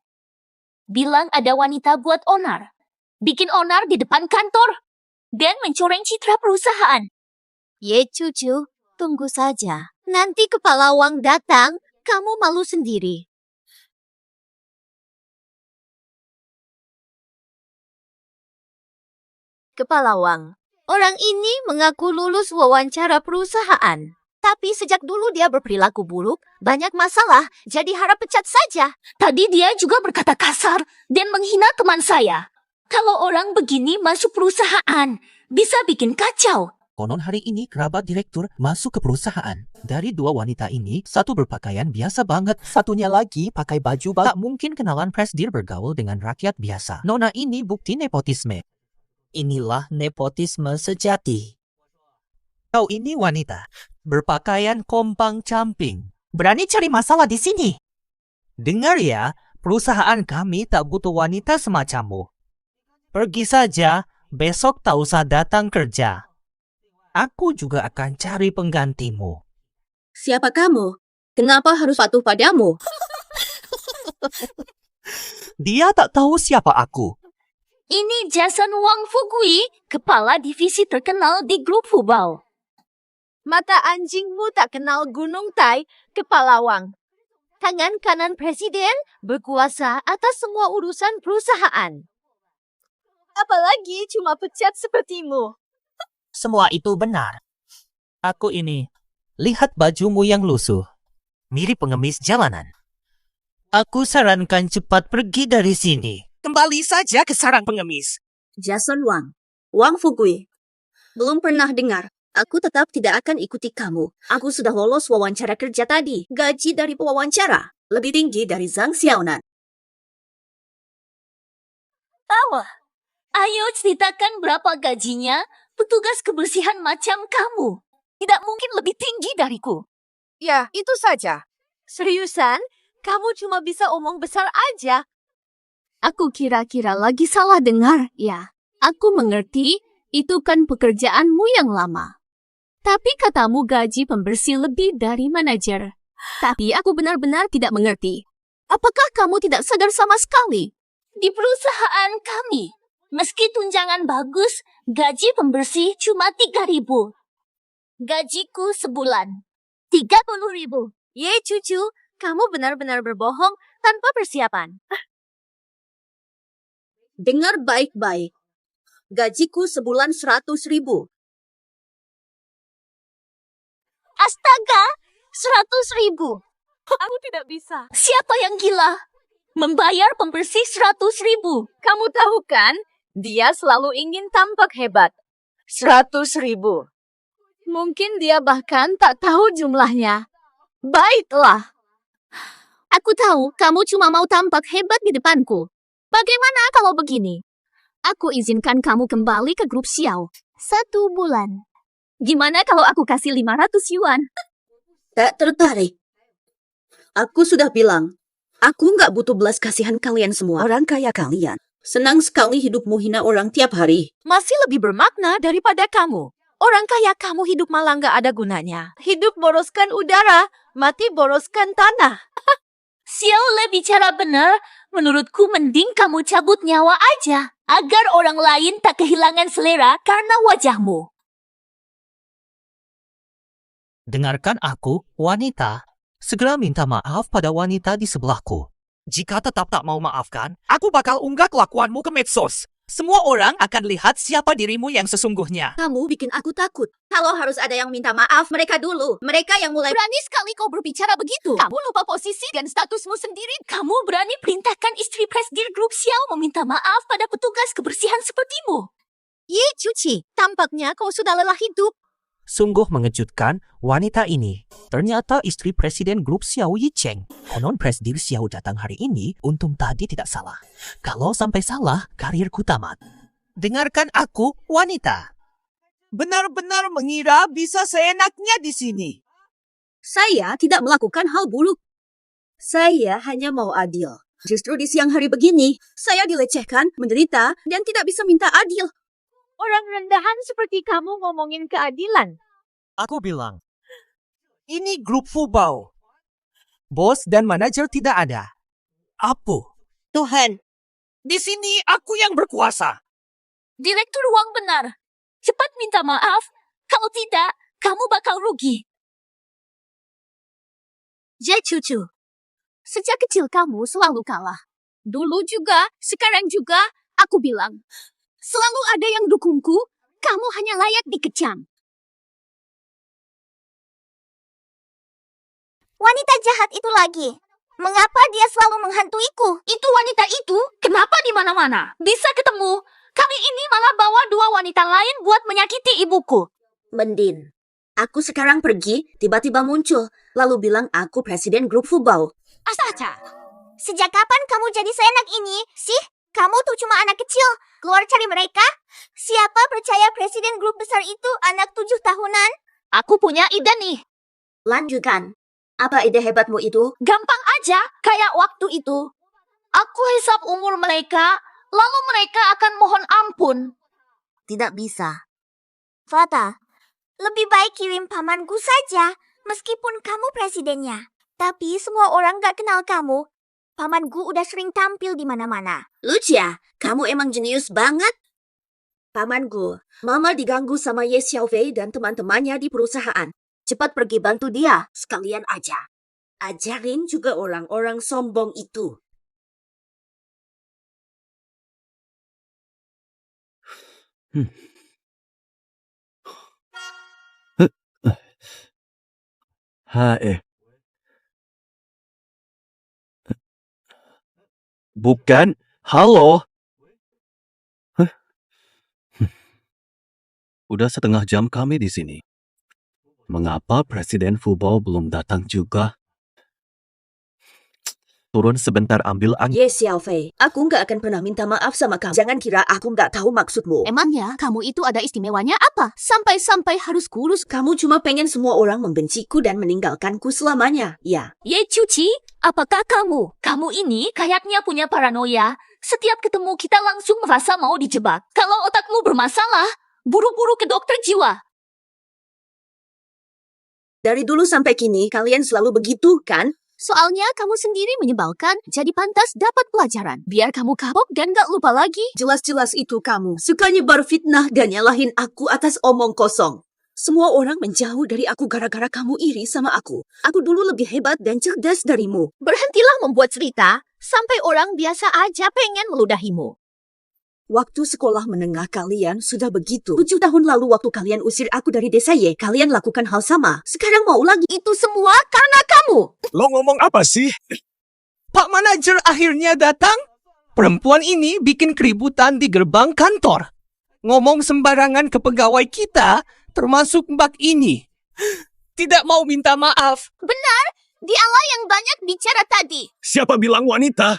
Bilang ada wanita buat onar. Bikin onar di depan kantor. Dan mencoreng citra perusahaan. Ye cucu, tunggu saja. Nanti kepala Wang datang, kamu malu sendiri. Kepala Wang, orang ini mengaku lulus wawancara perusahaan. Tapi sejak dulu dia berperilaku buruk, banyak masalah, jadi harap pecat saja. Tadi dia juga berkata kasar dan menghina teman saya. Kalau orang begini masuk perusahaan, bisa bikin kacau. Konon hari ini kerabat direktur masuk ke perusahaan. Dari dua wanita ini, satu berpakaian biasa banget. Satunya lagi pakai baju tak mungkin kenalan presdir bergaul dengan rakyat biasa. Nona ini bukti nepotisme. Inilah nepotisme sejati. Kau ini wanita, berpakaian kompang camping. Berani cari masalah di sini. Dengar ya, perusahaan kami tak butuh wanita semacammu. Pergi saja, besok tak usah datang kerja. Aku juga akan cari penggantimu. Siapa kamu? Kenapa harus patuh padamu? Dia tak tahu siapa aku. Ini Jason Wang Fugui, kepala divisi terkenal di grup Fubao. Mata anjingmu tak kenal Gunung Tai, kepala Wang. Tangan kanan presiden berkuasa atas semua urusan perusahaan. Apalagi cuma pecat sepertimu. Semua itu benar. Aku ini, lihat bajumu yang lusuh. Mirip pengemis jalanan. Aku sarankan cepat pergi dari sini. Kembali saja ke sarang pengemis. Jason Wang. Wang Fugui. Belum pernah dengar. Aku tetap tidak akan ikuti kamu. Aku sudah lolos wawancara kerja tadi. Gaji dari pewawancara lebih tinggi dari Zhang Xiaonan. Tawa. Ayo ceritakan berapa gajinya petugas kebersihan macam kamu. Tidak mungkin lebih tinggi dariku. Ya, itu saja. Seriusan? Kamu cuma bisa omong besar aja. Aku kira-kira lagi salah dengar, ya. Aku mengerti, itu kan pekerjaanmu yang lama. Tapi katamu gaji pembersih lebih dari manajer. Tapi aku benar-benar tidak mengerti. Apakah kamu tidak sadar sama sekali? Di perusahaan kami, meski tunjangan bagus, gaji pembersih cuma 3.000. Gajiku sebulan 30.000. Ye, cucu, kamu benar-benar berbohong tanpa persiapan. Dengar baik-baik. Gajiku sebulan 100.000. Astaga, 100.000. Aku tidak bisa. Siapa yang gila? Membayar pembersih 100.000. Kamu tahu kan, dia selalu ingin tampak hebat. 100.000. Mungkin dia bahkan tak tahu jumlahnya. Baiklah. Aku tahu kamu cuma mau tampak hebat di depanku. Bagaimana kalau begini? Aku izinkan kamu kembali ke grup Xiao. 1 bulan. Gimana kalau aku kasih 500 yuan? Tak tertarik. Aku sudah bilang, aku nggak butuh belas kasihan kalian semua. Orang kaya kalian. Senang sekali hidupmu hina orang tiap hari. Masih lebih bermakna daripada kamu. Orang kaya kamu hidup malah nggak ada gunanya. Hidup boroskan udara, mati boroskan tanah. Xiao Le bicara benar. Menurutku mending kamu cabut nyawa aja. Agar orang lain tak kehilangan selera karena wajahmu. Dengarkan aku, wanita. Segera minta maaf pada wanita di sebelahku. Jika tetap tak mau maafkan, aku bakal unggah kelakuanmu ke medsos. Semua orang akan lihat siapa dirimu yang sesungguhnya. Kamu bikin aku takut. Kalau harus ada yang minta maaf, mereka dulu. Mereka yang mulai... Berani sekali kau berbicara begitu. Kamu lupa posisi dan statusmu sendiri. Kamu berani perintahkan istri presidir grup Xiao meminta maaf pada petugas kebersihan sepertimu. Ye, cuci, tampaknya kau sudah lelah hidup. Sungguh mengejutkan wanita ini. Ternyata istri Presiden Grup Xiao Yicheng. Konon Presidir Xiao datang hari ini, untung tadi tidak salah. Kalau sampai salah, karirku tamat. Dengarkan aku, wanita. Benar-benar mengira bisa seenaknya di sini. Saya tidak melakukan hal buruk. Saya hanya mau adil. Justru di siang hari begini, saya dilecehkan, menderita, dan tidak bisa minta adil. Orang rendahan seperti kamu ngomongin keadilan. Aku bilang, ini grup Fubao. Bos dan manajer tidak ada. Apu. Tuhan, Di sini aku yang berkuasa. Direktur Wang benar. Cepat minta maaf. Kalau tidak, kamu bakal rugi. Jai cucu. Sejak kecil kamu selalu kalah. Dulu juga, sekarang juga, aku bilang. Selalu ada yang dukungku, kamu hanya layak dikecam. Wanita jahat itu lagi. Mengapa dia selalu menghantuiku? Itu wanita itu, kenapa di mana-mana? Bisa ketemu. Kali ini malah bawa 2 wanita lain buat menyakiti ibuku. Mendin, aku sekarang pergi, tiba-tiba muncul, lalu bilang aku presiden grup Fubao. Astaga. Sejak kapan kamu jadi seenak ini? Sih, kamu tuh cuma anak kecil. Keluar cari mereka. Siapa percaya presiden grup besar itu anak 7 tahunan? Aku punya ide nih. Lanjutkan. Apa ide hebatmu itu? Gampang aja, kayak waktu itu. Aku hisap umur mereka, lalu mereka akan mohon ampun. Tidak bisa. Fata, lebih baik kirim pamanku saja, meskipun kamu presidennya. Tapi semua orang gak kenal kamu. Pamanku udah sering tampil di mana-mana. Lucia, kamu emang jenius banget. Pamanku, Mama diganggu sama Ye Xiaofei dan teman-temannya di perusahaan. Cepat pergi bantu dia, sekalian aja. Ajarin juga orang-orang sombong itu. Bukan. Halo. Udah setengah jam kami di sini. Mengapa Presiden Fubao belum datang juga? Turun sebentar ambil angin. Ye Xiaofei, aku nggak akan pernah minta maaf sama kamu. Jangan kira aku nggak tahu maksudmu. Emangnya kamu itu ada istimewanya apa? Sampai-sampai harus kurus. Kamu cuma pengen semua orang membenciku dan meninggalkanku selamanya, ya. Ye Cuci, apakah kamu? Kamu ini kayaknya punya paranoia. Setiap ketemu kita langsung merasa mau dijebak. Kalau otakmu bermasalah, buru-buru ke dokter jiwa. Dari dulu sampai kini, kalian selalu begitu, kan? Soalnya kamu sendiri menyebalkan, jadi pantas dapat pelajaran. Biar kamu kapok dan gak lupa lagi. Jelas-jelas itu kamu. Suka nyebar fitnah dan nyalahin aku atas omong kosong. Semua orang menjauh dari aku gara-gara kamu iri sama aku. Aku dulu lebih hebat dan cerdas darimu. Berhentilah membuat cerita, sampai orang biasa aja pengen meludahimu. Waktu sekolah menengah kalian sudah begitu. 7 tahun lalu waktu kalian usir aku dari desa Ye, kalian lakukan hal sama. Sekarang mau lagi. Itu semua karena kamu. Lo ngomong apa sih? Pak manajer akhirnya datang. Perempuan ini bikin keributan di gerbang kantor. Ngomong sembarangan ke pegawai kita, termasuk Mbak ini. Tidak mau minta maaf. Benar, dialah yang banyak bicara tadi. Siapa bilang wanita?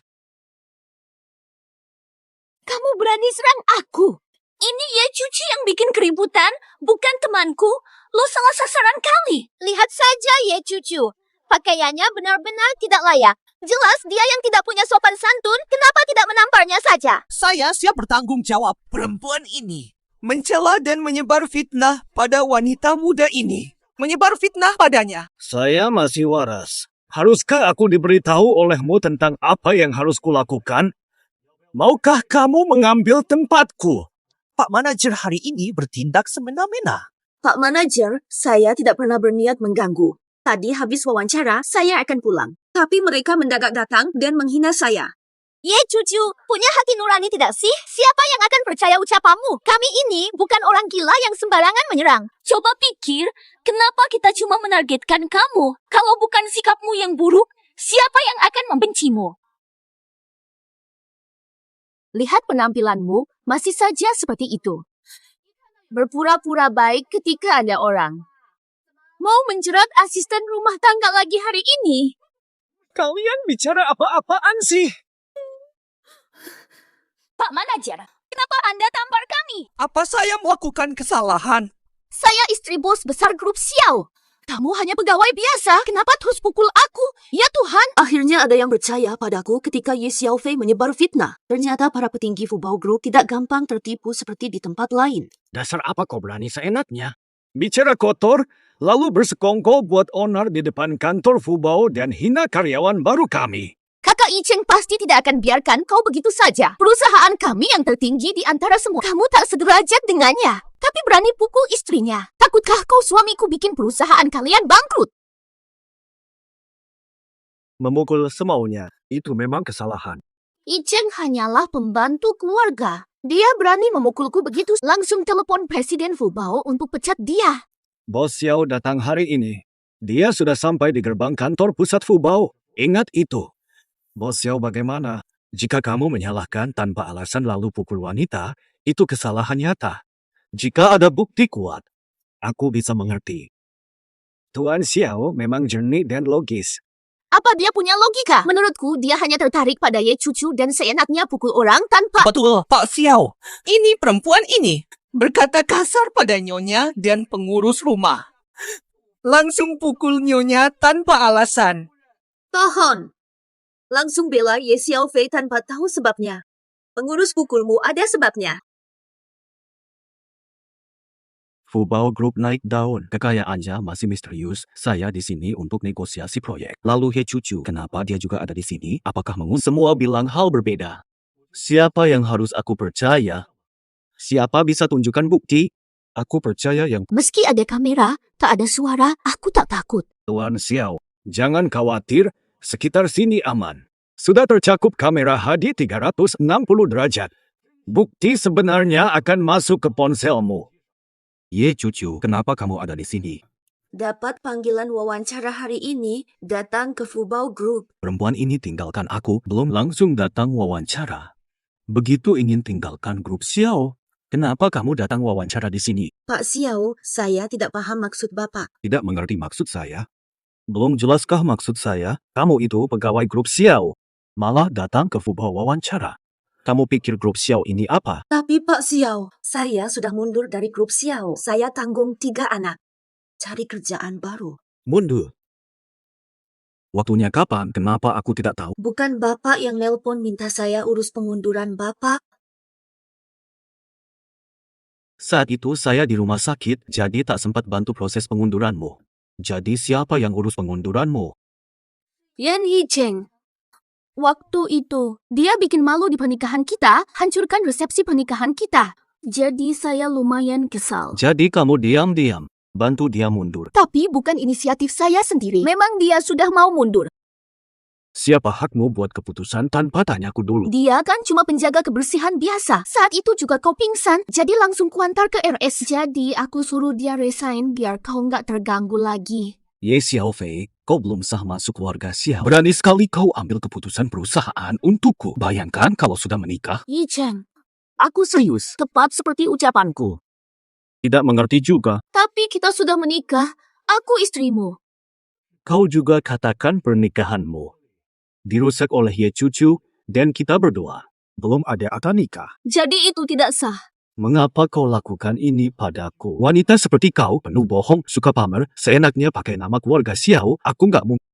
Kamu berani serang aku. Ini Ye Cuci yang bikin keributan, bukan temanku. Lo salah sasaran kali. Lihat saja Ye Cucu. Pakaiannya benar-benar tidak layak. Jelas dia yang tidak punya sopan santun, kenapa tidak menamparnya saja? Saya siap bertanggung jawab. Perempuan ini mencela dan menyebar fitnah pada wanita muda ini. Menyebar fitnah padanya. Saya masih waras. Haruskah aku diberitahu olehmu tentang apa yang harus kulakukan? Maukah kamu mengambil tempatku? Pak manajer hari ini bertindak semena-mena. Pak manajer, saya tidak pernah berniat mengganggu. Tadi habis wawancara, saya akan pulang. Tapi mereka mendadak datang dan menghina saya. Ye Cucu, punya hati nurani tidak sih? Siapa yang akan percaya ucapanmu? Kami ini bukan orang gila yang sembarangan menyerang. Coba pikir, kenapa kita cuma menargetkan kamu? Kalau bukan sikapmu yang buruk, siapa yang akan membencimu? Lihat penampilanmu, masih saja seperti itu. Berpura-pura baik ketika ada orang. Mau menjerat asisten rumah tangga lagi hari ini? Kalian bicara apa-apaan sih? Pak manajer, kenapa Anda tampar kami? Apa saya melakukan kesalahan? Saya istri bos besar grup Xiao. Kamu hanya pegawai biasa, kenapa terus pukul aku? Ya Tuhan! Akhirnya ada yang percaya padaku ketika Ye Xiaofei menyebar fitnah. Ternyata para petinggi Fubao Group tidak gampang tertipu seperti di tempat lain. Dasar apa kau berani seenaknya? Bicara kotor, lalu bersekongkol buat onar di depan kantor Fubao dan hina karyawan baru kami. Kakak Yicheng pasti tidak akan biarkan kau begitu saja. Perusahaan kami yang tertinggi di antara semua. Kamu tak sederajat dengannya, tapi berani pukul istrinya. Takutkah kau suamiku bikin perusahaan kalian bangkrut? Memukul semaunya, itu memang kesalahan. Yicheng hanyalah pembantu keluarga. Dia berani memukulku begitu. Langsung telepon Presiden Fubao untuk pecat dia. Bos Xiao datang hari ini. Dia sudah sampai di gerbang kantor pusat Fubao. Ingat itu. Bos Xiao bagaimana? Jika kamu menyalahkan tanpa alasan lalu pukul wanita, itu kesalahan nyata. Jika ada bukti kuat, aku bisa mengerti. Tuan Xiao memang jernih dan logis. Apa dia punya logika? Menurutku, dia hanya tertarik pada Ye Cucu dan seenaknya pukul orang tanpa... Betul, Pak Xiao. Ini perempuan ini berkata kasar pada nyonya dan pengurus rumah. Langsung pukul nyonya tanpa alasan. Pohon! Langsung bela Ye Xiaofei tanpa tahu sebabnya. Pengurus pukulmu ada sebabnya. Fubao Group naik daun. Kekayaannya masih misterius. Saya di sini untuk negosiasi proyek. Lalu He Cucu, kenapa dia juga ada di sini? Apakah semua bilang hal berbeda? Siapa yang harus aku percaya? Siapa bisa tunjukkan bukti? Aku percaya yang... Meski ada kamera, tak ada suara, aku tak takut. Tuan Xiao, jangan khawatir. Sekitar sini aman. Sudah tercakup kamera HD 360 derajat. Bukti sebenarnya akan masuk ke ponselmu. Ye Cucu, kenapa kamu ada di sini? Dapat panggilan wawancara hari ini, datang ke Fubao Group. Perempuan ini tinggalkan aku, belum langsung datang wawancara. Begitu ingin tinggalkan grup Xiao, kenapa kamu datang wawancara di sini? Pak Xiao, saya tidak paham maksud Bapak. Tidak mengerti maksud saya? Belum jelaskah maksud saya? Kamu itu pegawai grup Xiao. malah datang ke Fubao wawancara. Kamu pikir grup Xiao ini apa? Tapi Pak Xiao, saya sudah mundur dari grup Xiao. Saya tanggung 3 anak. Cari kerjaan baru. Mundur. Waktunya kapan? Kenapa aku tidak tahu? Bukan Bapak yang nelpon minta saya urus pengunduran Bapak. Saat itu saya di rumah sakit, jadi tak sempat bantu proses pengunduranmu. Jadi siapa yang urus pengunduranmu? Yan Yicheng. Waktu itu, dia bikin malu di pernikahan kita, hancurkan resepsi pernikahan kita. Jadi saya lumayan kesal. Jadi kamu diam-diam, bantu dia mundur. Tapi bukan inisiatif saya sendiri. Memang dia sudah mau mundur. Siapa hakmu buat keputusan tanpa tanyaku dulu? Dia kan cuma penjaga kebersihan biasa. Saat itu juga kau pingsan, jadi langsung kuantar ke RS. Jadi aku suruh dia resign biar kau nggak terganggu lagi. Ye Xiaofei, kau belum sah masuk keluarga Xiao. Berani sekali kau ambil keputusan perusahaan untukku. Bayangkan kalau sudah menikah. Yicheng, aku serius. Tepat seperti ucapanku. Tidak mengerti juga. Tapi kita sudah menikah. Aku istrimu. Kau juga katakan pernikahanmu dirusak oleh Ye Cucu dan kita berdua. Belum ada akad nikah. Jadi itu tidak sah. Mengapa kau lakukan ini padaku? Wanita seperti kau penuh bohong, suka pamer, seenaknya pakai nama keluarga Xiao. Aku nggak mungkin.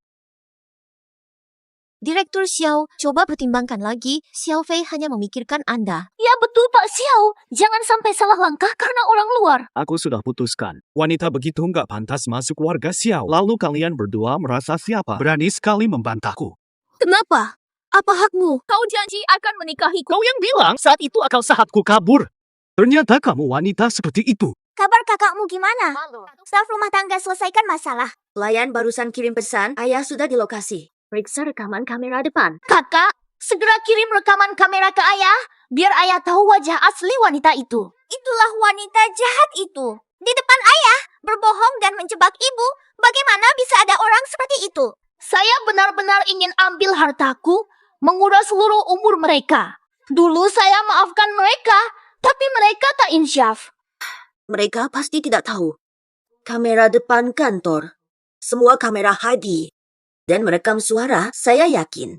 Direktur Xiao, coba pertimbangkan lagi. Xiao Fei hanya memikirkan Anda. Ya betul Pak Xiao. Jangan sampai salah langkah karena orang luar. Aku sudah putuskan. Wanita begitu nggak pantas masuk keluarga Xiao. Lalu kalian berdua merasa siapa? Berani sekali membantahku. Kenapa? Apa hakmu? Kau janji akan menikahiku. Kau yang bilang saat itu akal sehatku kabur. Ternyata kamu wanita seperti itu. Kabar kakakmu gimana? Staf rumah tangga selesaikan masalah. Pelayan barusan kirim pesan, ayah sudah di lokasi. Periksa rekaman kamera depan. Kakak, segera kirim rekaman kamera ke ayah, biar ayah tahu wajah asli wanita itu. Itulah wanita jahat itu. Di depan ayah, berbohong dan menjebak ibu. Bagaimana bisa ada orang seperti itu? Saya benar-benar ingin ambil hartaku, menguras seluruh umur mereka. Dulu saya maafkan mereka, tapi mereka tak insyaf. Mereka pasti tidak tahu. Kamera depan kantor. Semua kamera HD. Dan merekam suara, saya yakin.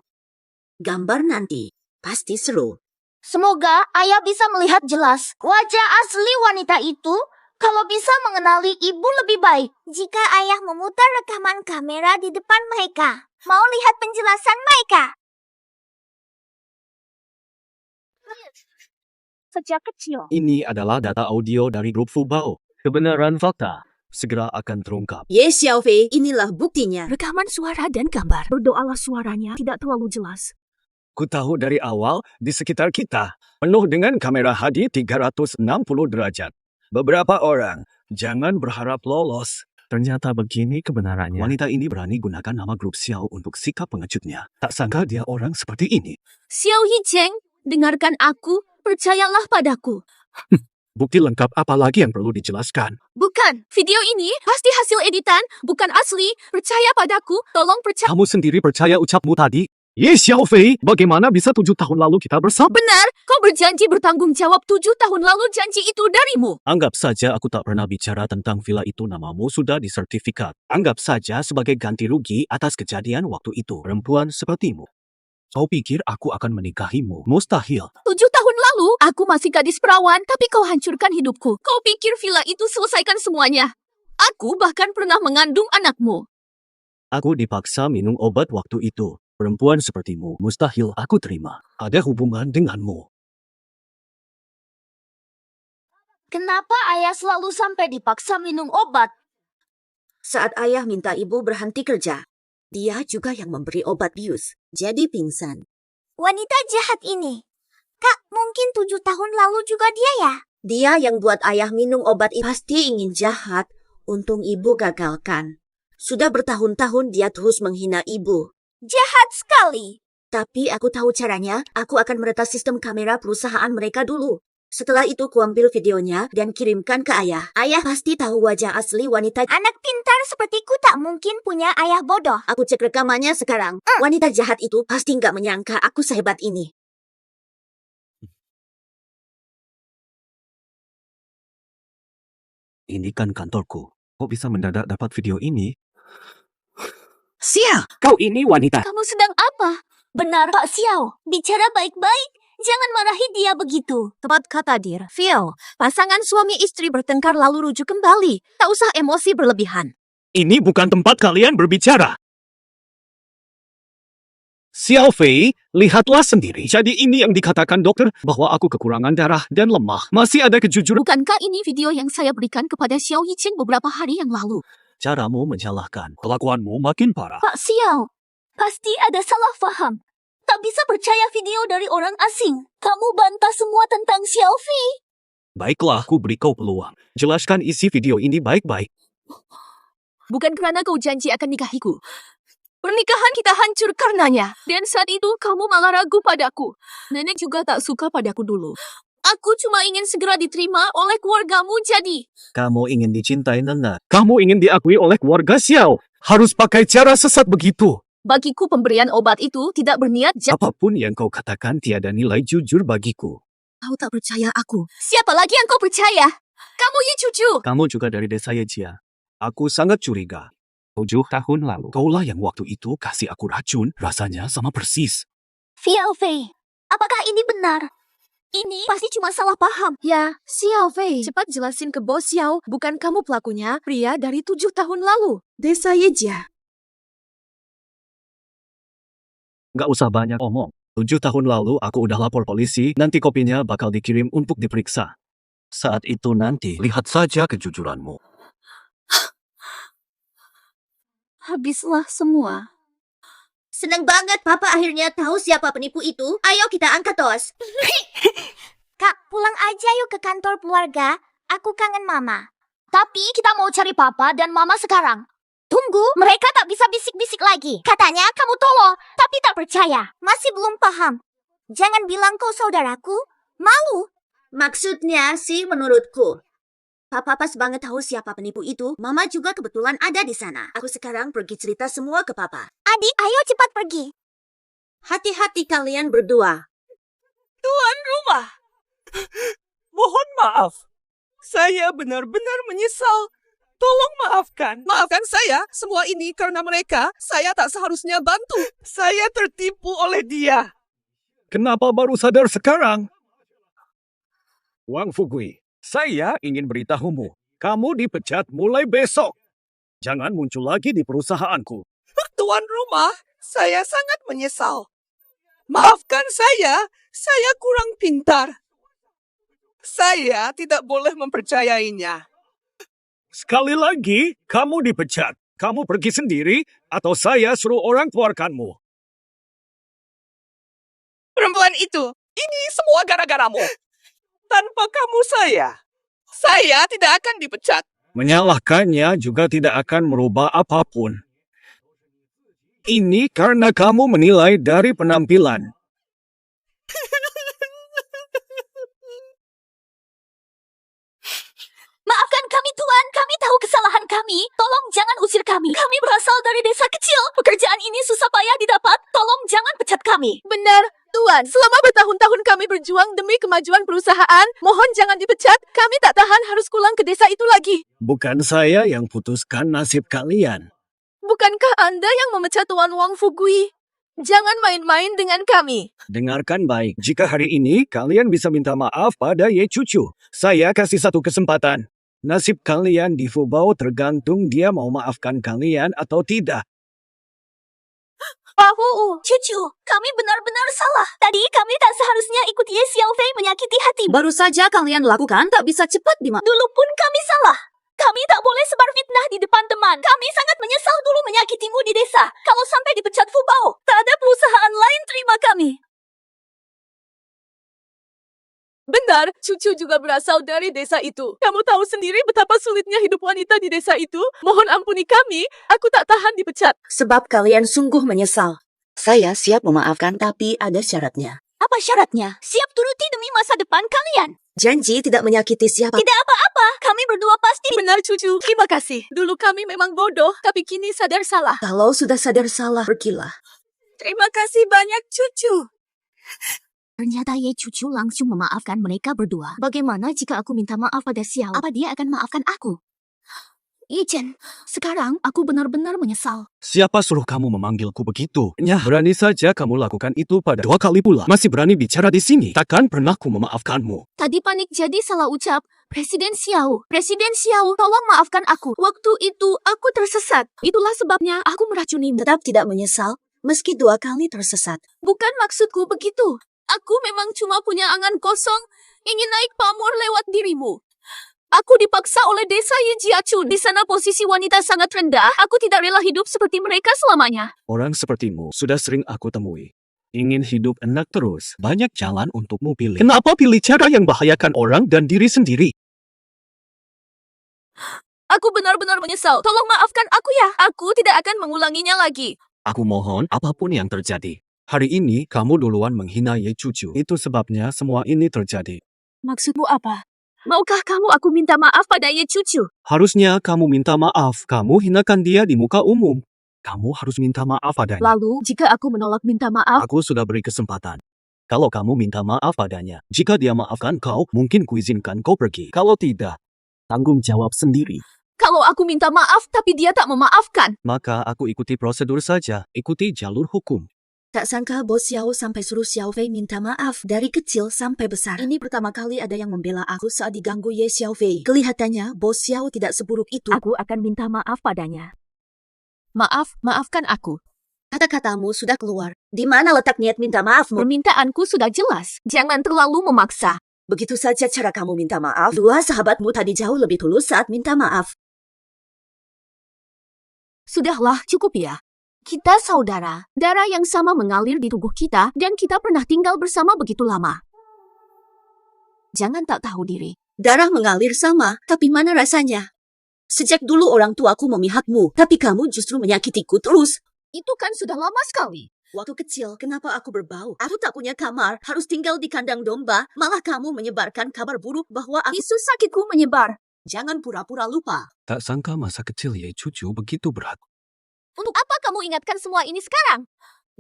Gambar nanti pasti seru. Semoga ayah bisa melihat jelas wajah asli wanita itu. Kalau bisa mengenali ibu lebih baik. Jika ayah memutar rekaman kamera di depan mereka, mau lihat penjelasan mereka. Sejak kecil. Ini adalah data audio dari grup Fubao. Kebenaran fakta segera akan terungkap. Ye Xiaofei, inilah buktinya. Rekaman suara dan gambar. Berdoalah suaranya tidak terlalu jelas. Ku tahu dari awal di sekitar kita penuh dengan kamera HD 360 derajat. Beberapa orang, jangan berharap lolos. Ternyata begini kebenarannya. Wanita ini berani gunakan nama grup Xiao untuk sikap pengejutnya. Tak sangka dia orang seperti ini. Xiao Yicheng, dengarkan aku, percayalah padaku. Bukti lengkap apa lagi yang perlu dijelaskan? Bukan, video ini pasti hasil editan, bukan asli. Percaya padaku, tolong percaya. Kamu sendiri percaya ucapmu tadi? Ye Xiaofei, bagaimana bisa 7 tahun lalu kita bersama? Benar, kau berjanji bertanggung jawab 7 tahun lalu janji itu darimu. Anggap saja aku tak pernah bicara tentang villa itu, namamu sudah disertifikat. Anggap saja sebagai ganti rugi atas kejadian waktu itu. Perempuan sepertimu. Kau pikir aku akan menikahimu? Mustahil. 7 tahun lalu, aku masih gadis perawan, tapi kau hancurkan hidupku. Kau pikir villa itu selesaikan semuanya. Aku bahkan pernah mengandung anakmu. Aku dipaksa minum obat waktu itu. Perempuan sepertimu, mustahil aku terima. Ada hubungan denganmu. Kenapa ayah selalu sampai dipaksa minum obat? Saat ayah minta ibu berhenti kerja, dia juga yang memberi obat bius. Jadi pingsan. Wanita jahat ini. Kak, mungkin 7 tahun lalu juga dia ya? Dia yang buat ayah minum obat itu pasti ingin jahat. Untung ibu gagalkan. Sudah bertahun-tahun dia terus menghina ibu. Jahat sekali. Tapi aku tahu caranya. Aku akan meretas sistem kamera perusahaan mereka dulu. Setelah itu kuambil videonya dan kirimkan ke ayah. Ayah pasti tahu wajah asli wanita. Anak pintar sepertiku tak mungkin punya ayah bodoh. Aku cek rekamannya sekarang. Wanita jahat itu pasti nggak menyangka aku sehebat ini. Ini kan kantorku. Kok bisa mendadak dapat video ini? Sia, kau ini wanita. Kamu sedang apa? Benar, Pak Xiao. Bicara baik-baik. Jangan marahi dia begitu. Tepat kata, Dir. Phil, pasangan suami istri bertengkar lalu rujuk kembali. Tak usah emosi berlebihan. Ini bukan tempat kalian berbicara. Xiao Fei, lihatlah sendiri. Jadi ini yang dikatakan dokter bahwa aku kekurangan darah dan lemah. Masih ada kejujuran. Bukankah ini video yang saya berikan kepada Xiao Yicheng beberapa hari yang lalu? Caramu menyalahkan. Kelakuanmu makin parah. Pak Xiao, pasti ada salah faham. Tak bisa percaya video dari orang asing. Kamu bantah semua tentang Xiao Fei. Baiklah, aku beri kau peluang. Jelaskan isi video ini baik-baik. Bukan karena kau janji akan nikahiku. Pernikahan kita hancur karenanya. Dan saat itu kamu malah ragu padaku. Nenek juga tak suka padaku dulu. Aku cuma ingin segera diterima oleh keluargamu jadi. Kamu ingin dicintai, Nana. Kamu ingin diakui oleh keluarga Xiao. Harus pakai cara sesat begitu. Bagiku pemberian obat itu tidak berniat jahat. Apapun yang kau katakan tiada nilai jujur bagiku. Kau tak percaya aku. Siapa lagi yang kau percaya? Kamu Ye Cucu. Kamu juga dari desa Yejia. Aku sangat curiga. 7 tahun lalu, kaulah yang waktu itu kasih aku racun. Rasanya sama persis. Xiao Fei, apakah ini benar? Ini pasti cuma salah paham. Ya, Xiao Fei, cepat jelasin ke bos Xiao. Bukan kamu pelakunya, pria dari 7 tahun lalu. Desa Yejia. Gak usah banyak omong. 7 tahun lalu aku udah lapor polisi, nanti kopinya bakal dikirim untuk diperiksa. Saat itu nanti, lihat saja kejujuranmu. Habislah semua. Senang banget Papa akhirnya tahu siapa penipu itu. Ayo kita angkat tos. Kak, pulang aja yuk ke kantor keluarga. Aku kangen Mama. Tapi kita mau cari Papa dan Mama sekarang. Tunggu, mereka tak bisa bisik-bisik lagi. Katanya kamu tolong, tapi tak percaya. Masih belum paham. Jangan bilang kau saudaraku. Malu. Maksudnya sih menurutku. Papa pas banget tahu siapa penipu itu. Mama juga kebetulan ada di sana. Aku sekarang pergi cerita semua ke Papa. Adik, ayo cepat pergi. Hati-hati kalian berdua. Tuan rumah. Mohon maaf. Saya benar-benar menyesal. Tolong maafkan. Maafkan saya. Semua ini karena mereka. Saya tak seharusnya bantu. Saya tertipu oleh dia. Kenapa baru sadar sekarang? Wang Fugui, saya ingin beritahumu. Kamu dipecat mulai besok. Jangan muncul lagi di perusahaanku. Tuan rumah, saya sangat menyesal. Maafkan saya kurang pintar. Saya tidak boleh mempercayainya. Sekali lagi, kamu dipecat. Kamu pergi sendiri, atau saya suruh orang keluarkanmu. Perempuan itu, ini semua gara-garamu. Tanpa kamu saya tidak akan dipecat. Menyalahkannya juga tidak akan merubah apapun. Ini karena kamu menilai dari penampilan. Maafkan kami Tuan, kami tahu kesalahan kami. Tolong jangan usir kami. Kami berasal dari desa kecil. Pekerjaan ini susah payah didapat. Tolong jangan pecat kami. Benar, Tuan. Selama bertahun-tahun kami berjuang demi kemajuan perusahaan, mohon jangan dipecat. Kami tak tahan harus pulang ke desa itu lagi. Bukan saya yang putuskan nasib kalian. Bukankah Anda yang memecat Tuan Wang Fugui? Jangan main-main dengan kami. Dengarkan baik, jika hari ini kalian bisa minta maaf pada Ye Cucu, saya kasih satu kesempatan. Nasib kalian di Fubao tergantung dia mau maafkan kalian atau tidak. Cucu, kami benar-benar salah. Tadi kami tak seharusnya ikut Ye Xiao Fei menyakiti hati. Baru saja kalian lakukan, tak bisa cepat Dulu pun kami salah. Kami tak boleh sebar fitnah di depan teman. Kami sangat menyesal dulu menyakitimu di desa. Kalau sampai dipecat Fubao, tak ada perusahaan lain terima kami. Benar, Cucu juga berasal dari desa itu. Kamu tahu sendiri betapa sulitnya hidup wanita di desa itu. Mohon ampuni kami, aku tak tahan dipecat. Sebab kalian sungguh menyesal. Saya siap memaafkan, tapi ada syaratnya. Apa syaratnya? Siap turuti demi masa depan kalian. Janji tidak menyakiti siapa. Tidak apa-apa, kami berdua pasti... Benar, Cucu. Terima kasih. Dulu kami memang bodoh, tapi kini sadar salah. Kalau sudah sadar salah, pergilah. Terima kasih banyak, Cucu. Ternyata Ye Cucu langsung memaafkan mereka berdua. Bagaimana jika aku minta maaf pada Xiao? Apa dia akan maafkan aku? Yichen, sekarang aku benar-benar menyesal. Siapa suruh kamu memanggilku begitu? Berani saja kamu lakukan itu pada 2 kali pula. Masih berani bicara di sini. Takkan pernah ku memaafkanmu. Tadi panik jadi salah ucap. Presiden Xiao, tolong maafkan aku. Waktu itu aku tersesat. Itulah sebabnya aku meracunimu. Tetap tidak menyesal, meski 2 kali tersesat. Bukan maksudku begitu. Aku memang cuma punya angan kosong, ingin naik pamor lewat dirimu. Aku dipaksa oleh desa Yijiachun. Di sana posisi wanita sangat rendah. Aku tidak rela hidup seperti mereka selamanya. Orang sepertimu sudah sering aku temui. Ingin hidup enak terus. Banyak jalan untukmu pilih. Kenapa pilih cara yang bahayakan orang dan diri sendiri? Aku benar-benar menyesal. Tolong maafkan aku ya. Aku tidak akan mengulanginya lagi. Aku mohon apapun yang terjadi. Hari ini kamu duluan menghina Ye Cucu. Itu sebabnya semua ini terjadi. Maksudmu apa? Maukah kamu aku minta maaf pada Ye Cucu? Harusnya kamu minta maaf. Kamu hinakan dia di muka umum. Kamu harus minta maaf padanya. Lalu, jika aku menolak minta maaf, Aku sudah beri kesempatan. Kalau kamu minta maaf padanya, jika dia maafkan kau, mungkin kuizinkan kau pergi. Kalau tidak, tanggung jawab sendiri. kalau aku minta maaf tapi dia tak memaafkan, Maka aku ikuti prosedur saja. Ikuti jalur hukum. Tak sangka Bos Xiao sampai suruh Xiao Fei minta maaf dari kecil sampai besar. Ini pertama kali ada yang membela aku saat diganggu Ye Xiao Fei. Kelihatannya Bos Xiao tidak seburuk itu. aku akan minta maaf padanya. Maafkan aku. Kata-katamu sudah keluar. Di mana letak niat minta maafmu? Permintaanku sudah jelas. Jangan terlalu memaksa. Begitu saja cara kamu minta maaf. 2 sahabatmu tadi jauh lebih tulus saat minta maaf. Sudahlah, cukup ya. Kita saudara. Darah yang sama mengalir di tubuh kita dan kita pernah tinggal bersama begitu lama. Jangan tak tahu diri. Darah mengalir sama, tapi mana rasanya? Sejak dulu orang tuaku memihakmu, tapi kamu justru menyakitiku terus. Itu kan sudah lama sekali. Waktu kecil, kenapa aku berbau? Aku tak punya kamar, harus tinggal di kandang domba. Malah kamu menyebarkan kabar buruk bahwa aku... Isu sakitku menyebar. Jangan pura-pura lupa. Tak sangka masa kecil Ye Cucu begitu berat. Untuk apa kamu ingatkan semua ini sekarang?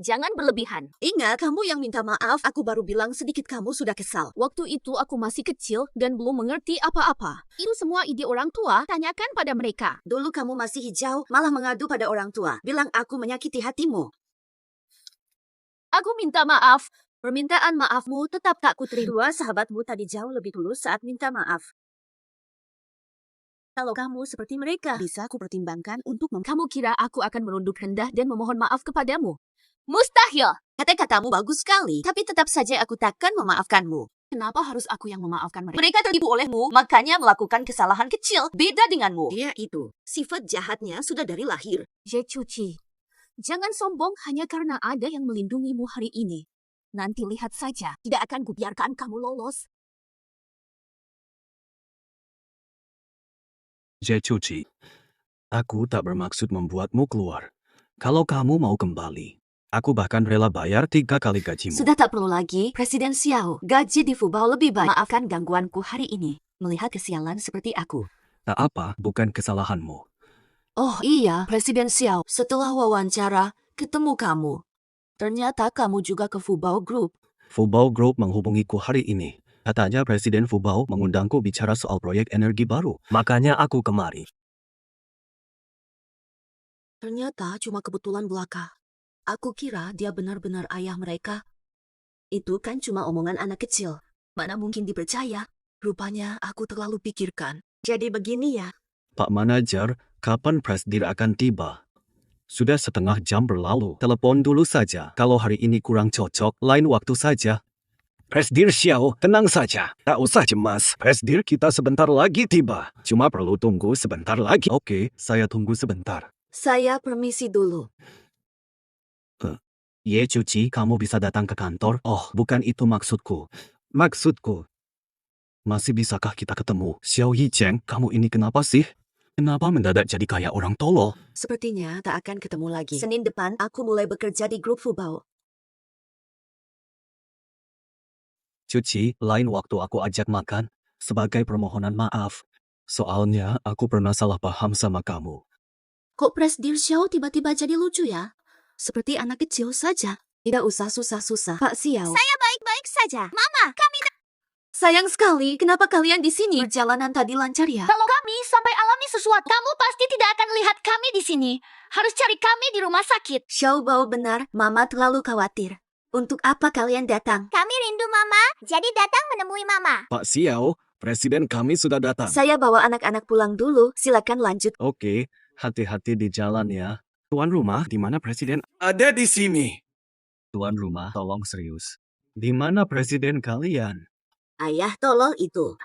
Jangan berlebihan. Ingat, kamu yang minta maaf, aku baru bilang sedikit kamu sudah kesal. Waktu itu aku masih kecil dan belum mengerti apa-apa. Itu semua ide orang tua, tanyakan pada mereka. Dulu kamu masih hijau, malah mengadu pada orang tua. Bilang aku menyakiti hatimu. Aku minta maaf. Permintaan maafmu tetap tak kuterima. 2 sahabatmu tadi jauh lebih tulus saat minta maaf. Kalau kamu seperti mereka, bisa kupertimbangkan untuk Kamu kira aku akan menunduk rendah dan memohon maaf kepadamu? Mustahil! Kata-katamu bagus sekali, tapi tetap saja aku takkan memaafkanmu. Kenapa harus aku yang memaafkan mereka? Mereka tertipu olehmu, makanya melakukan kesalahan kecil. Beda denganmu. Dia itu, sifat jahatnya sudah dari lahir. Ye Cuci, jangan sombong hanya karena ada yang melindungimu hari ini. Nanti lihat saja, tidak akan kubiarkan kamu lolos. Ye Cuci, aku tak bermaksud membuatmu keluar. Kalau kamu mau kembali, aku bahkan rela bayar 3 kali gajimu. Sudah tak perlu lagi, Presiden Xiao. Gaji di Fubao lebih baik. Maafkan gangguanku hari ini. Melihat kesialan seperti aku. Tak apa, bukan kesalahanmu. Oh iya, Presiden Xiao. Setelah wawancara, ketemu kamu. Ternyata kamu juga ke Fubao Group. Fubao Group menghubungiku hari ini. Katanya Presiden Fubao mengundangku bicara soal proyek energi baru. Makanya aku kemari. Ternyata cuma kebetulan belaka. Aku kira dia benar-benar ayah mereka. Itu kan cuma omongan anak kecil. Mana mungkin dipercaya? Rupanya aku terlalu pikirkan. Jadi begini ya. Pak Manajer, kapan Presdir akan tiba? Sudah setengah jam berlalu. Telepon dulu saja. Kalau hari ini kurang cocok, lain waktu saja. Presdir Xiao, tenang saja. Tak usah cemas. Presdir kita sebentar lagi tiba. Cuma perlu tunggu sebentar lagi. Oke, saya tunggu sebentar. Saya permisi dulu. Ye Cuci, kamu bisa datang ke kantor? Oh, bukan itu maksudku. Maksudku, masih bisakah kita ketemu? Xiao Yicheng, kamu ini kenapa sih? Kenapa mendadak jadi kayak orang tolol? Sepertinya tak akan ketemu lagi. Senin depan, aku mulai bekerja di grup Fubao. Cuci, lain waktu aku ajak makan, sebagai permohonan maaf. Soalnya aku pernah salah paham sama kamu. Kok Presdir Xiao tiba-tiba jadi lucu ya? Seperti anak kecil saja. Tidak usah susah-susah, Pak Xiao. Saya baik-baik saja. Mama, kami... Sayang sekali, kenapa kalian di sini? Perjalanan tadi lancar ya? Kalau kami sampai alami sesuatu, kamu pasti lihat kami di sini. Harus cari kami di rumah sakit. Xiao Bao benar, Mama terlalu khawatir. Untuk apa kalian datang? Kami rindu Mama, jadi datang menemui Mama. Pak Xiao, presiden kami sudah datang. Saya bawa anak-anak pulang dulu, silakan lanjut. Oke, hati-hati di jalan ya. Tuan rumah, di mana presiden? Ada di sini. Tuan rumah, tolong serius. Di mana presiden kalian? Ayah tolol itu.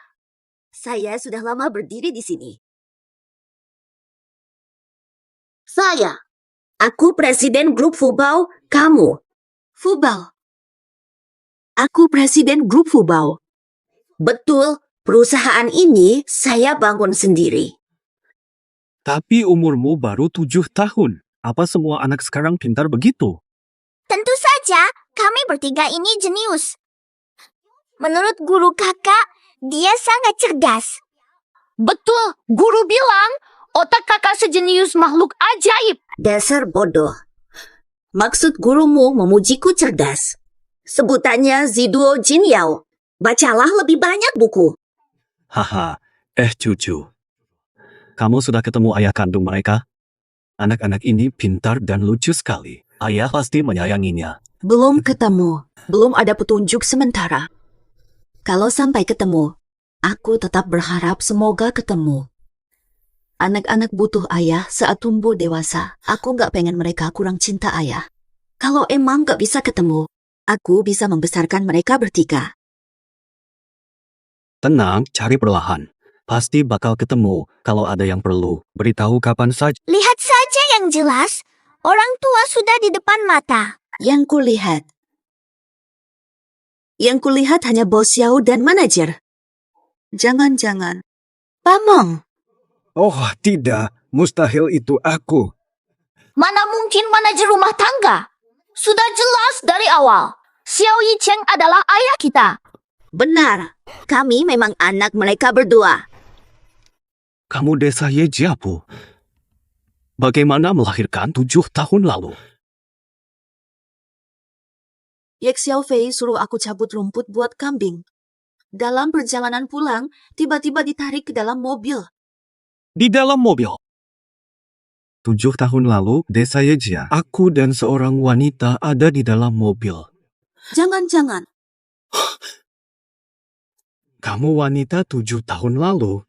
Saya sudah lama berdiri di sini. Aku presiden grup Fubao, kamu. Fubao. Aku presiden grup Fubao. Betul, perusahaan ini saya bangun sendiri. Tapi umurmu baru 7 tahun. Apa semua anak sekarang pintar begitu? Tentu saja, kami bertiga ini jenius. Menurut guru kakak, dia sangat cerdas. Betul, guru bilang otak kakak sejenius makhluk ajaib. Dasar bodoh. Maksud gurumu memujiku cerdas. Sebutannya Ziduo Jinyao. Bacalah lebih banyak buku. Haha, cucu. Kamu sudah ketemu ayah kandung mereka? Anak-anak ini pintar dan lucu sekali. Ayah pasti menyayanginya. Belum ketemu. Belum ada petunjuk sementara. Kalau sampai ketemu, aku tetap berharap semoga ketemu. Anak-anak butuh ayah saat tumbuh dewasa. Aku gak pengen mereka kurang cinta ayah. Kalau emang gak bisa ketemu, aku bisa membesarkan mereka bertiga. Tenang, cari perlahan. Pasti bakal ketemu. Kalau ada yang perlu, beritahu kapan saja. Lihat saja yang jelas, orang tua sudah di depan mata. Yang kulihat hanya bos Xiao dan manajer. Jangan-jangan Pamong. Oh, tidak. Mustahil itu aku. Mana mungkin manajer rumah tangga? Sudah jelas dari awal, Xiao Yicheng adalah ayah kita. Benar, kami memang anak mereka berdua. Kamu desa Yejiapu. Bagaimana melahirkan 7 tahun lalu? Ye Xiaofei suruh aku cabut rumput buat kambing. Dalam perjalanan pulang, tiba-tiba ditarik ke dalam mobil. Di dalam mobil. 7 tahun lalu, desa Yejia, aku dan seorang wanita ada di dalam mobil. Jangan-jangan. Kamu wanita 7 tahun lalu.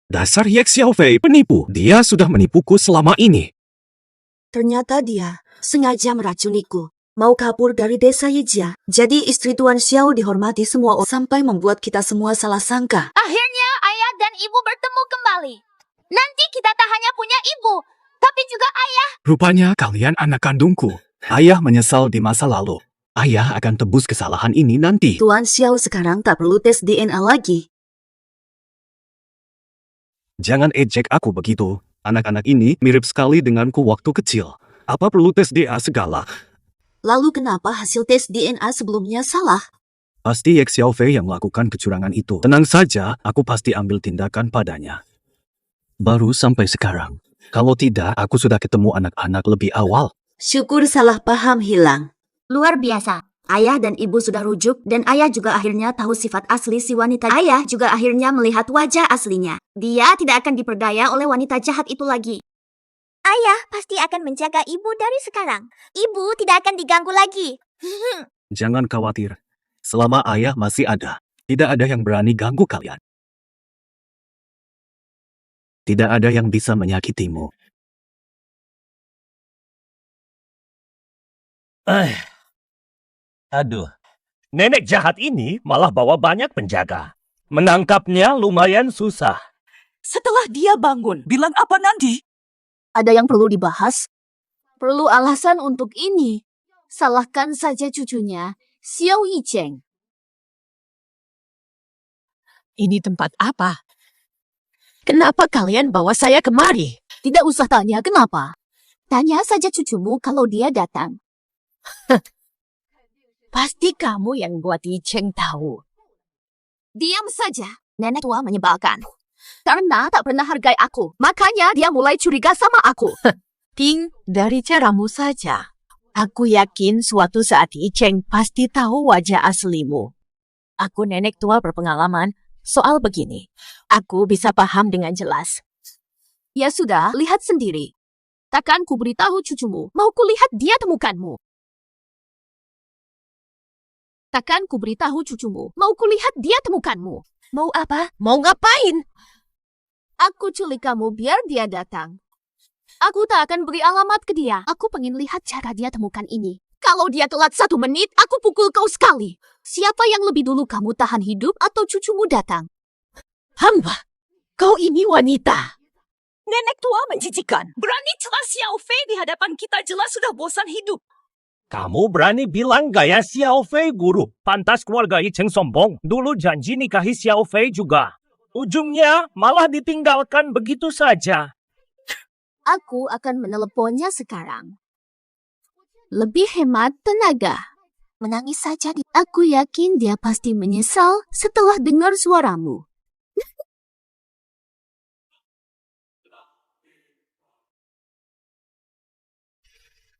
Dasar Ye Xiaofei penipu. Dia sudah menipuku selama ini. Ternyata dia sengaja meracuniku. Mau kabur dari desa Yejia. Jadi istri Tuan Xiao dihormati semua orang sampai membuat kita semua salah sangka. Akhirnya ayah dan ibu bertemu kembali. Nanti kita tak hanya punya ibu, tapi juga ayah. Rupanya kalian anak kandungku. Ayah menyesal di masa lalu. Ayah akan tebus kesalahan ini nanti. Tuan Xiao sekarang tak perlu tes DNA lagi. Jangan ejek aku begitu. Anak-anak ini mirip sekali denganku waktu kecil. Apa perlu tes DNA segala? Lalu kenapa hasil tes DNA sebelumnya salah? Pasti Ye Xiaofei yang melakukan kecurangan itu. Tenang saja, aku pasti ambil tindakan padanya. Baru sampai sekarang. Kalau tidak, aku sudah ketemu anak-anak lebih awal. Syukur salah paham hilang. Luar biasa. Ayah dan ibu sudah rujuk dan ayah juga akhirnya tahu sifat asli si wanita. Ayah juga akhirnya melihat wajah aslinya. Dia tidak akan diperdaya oleh wanita jahat itu lagi. Ayah pasti akan menjaga ibu dari sekarang. Ibu tidak akan diganggu lagi. Jangan khawatir. Selama ayah masih ada, tidak ada yang berani ganggu kalian. Tidak ada yang bisa menyakitimu. Aduh, nenek jahat ini malah bawa banyak penjaga. Menangkapnya lumayan susah. Setelah dia bangun, bilang apa nanti? Ada yang perlu dibahas? Perlu alasan untuk ini. Salahkan saja cucunya, Xiao Yicheng. Ini tempat apa? Kenapa kalian bawa saya kemari? Tidak usah tanya kenapa. Tanya saja cucumu kalau dia datang. Pasti kamu yang buat Yicheng tahu. Diam saja, nenek tua menyebalkan. Karena tak pernah hargai aku, makanya dia mulai curiga sama aku. Ting, dari caramu saja. Aku yakin suatu saat Yicheng pasti tahu wajah aslimu. Aku nenek tua berpengalaman soal begini. Aku bisa paham dengan jelas. Ya sudah, lihat sendiri. Takkan ku beritahu cucumu, mau ku lihat dia temukanmu. Takkan ku beritahu cucumu, mau ku lihat dia temukanmu. Mau apa? Mau ngapain? Aku culik kamu biar dia datang. Aku tak akan beri alamat ke dia. Aku pengen lihat cara dia temukan ini. Kalau dia telat 1 menit, aku pukul kau sekali. Siapa yang lebih dulu kamu tahan hidup atau cucumu datang? Hamba, kau ini wanita. Nenek tua menjijikan. Berani celah Xiao Fei di hadapan kita, jelas sudah bosan hidup. Kamu berani bilang gaya Xiao Fei, guru? Pantas keluarga Yi Cheng sombong. Dulu janji nikahi Xiao Fei juga. Ujungnya malah ditinggalkan begitu saja. Aku akan meneleponnya sekarang. Lebih hemat tenaga. Menangis saja. Aku yakin dia pasti menyesal setelah dengar suaramu.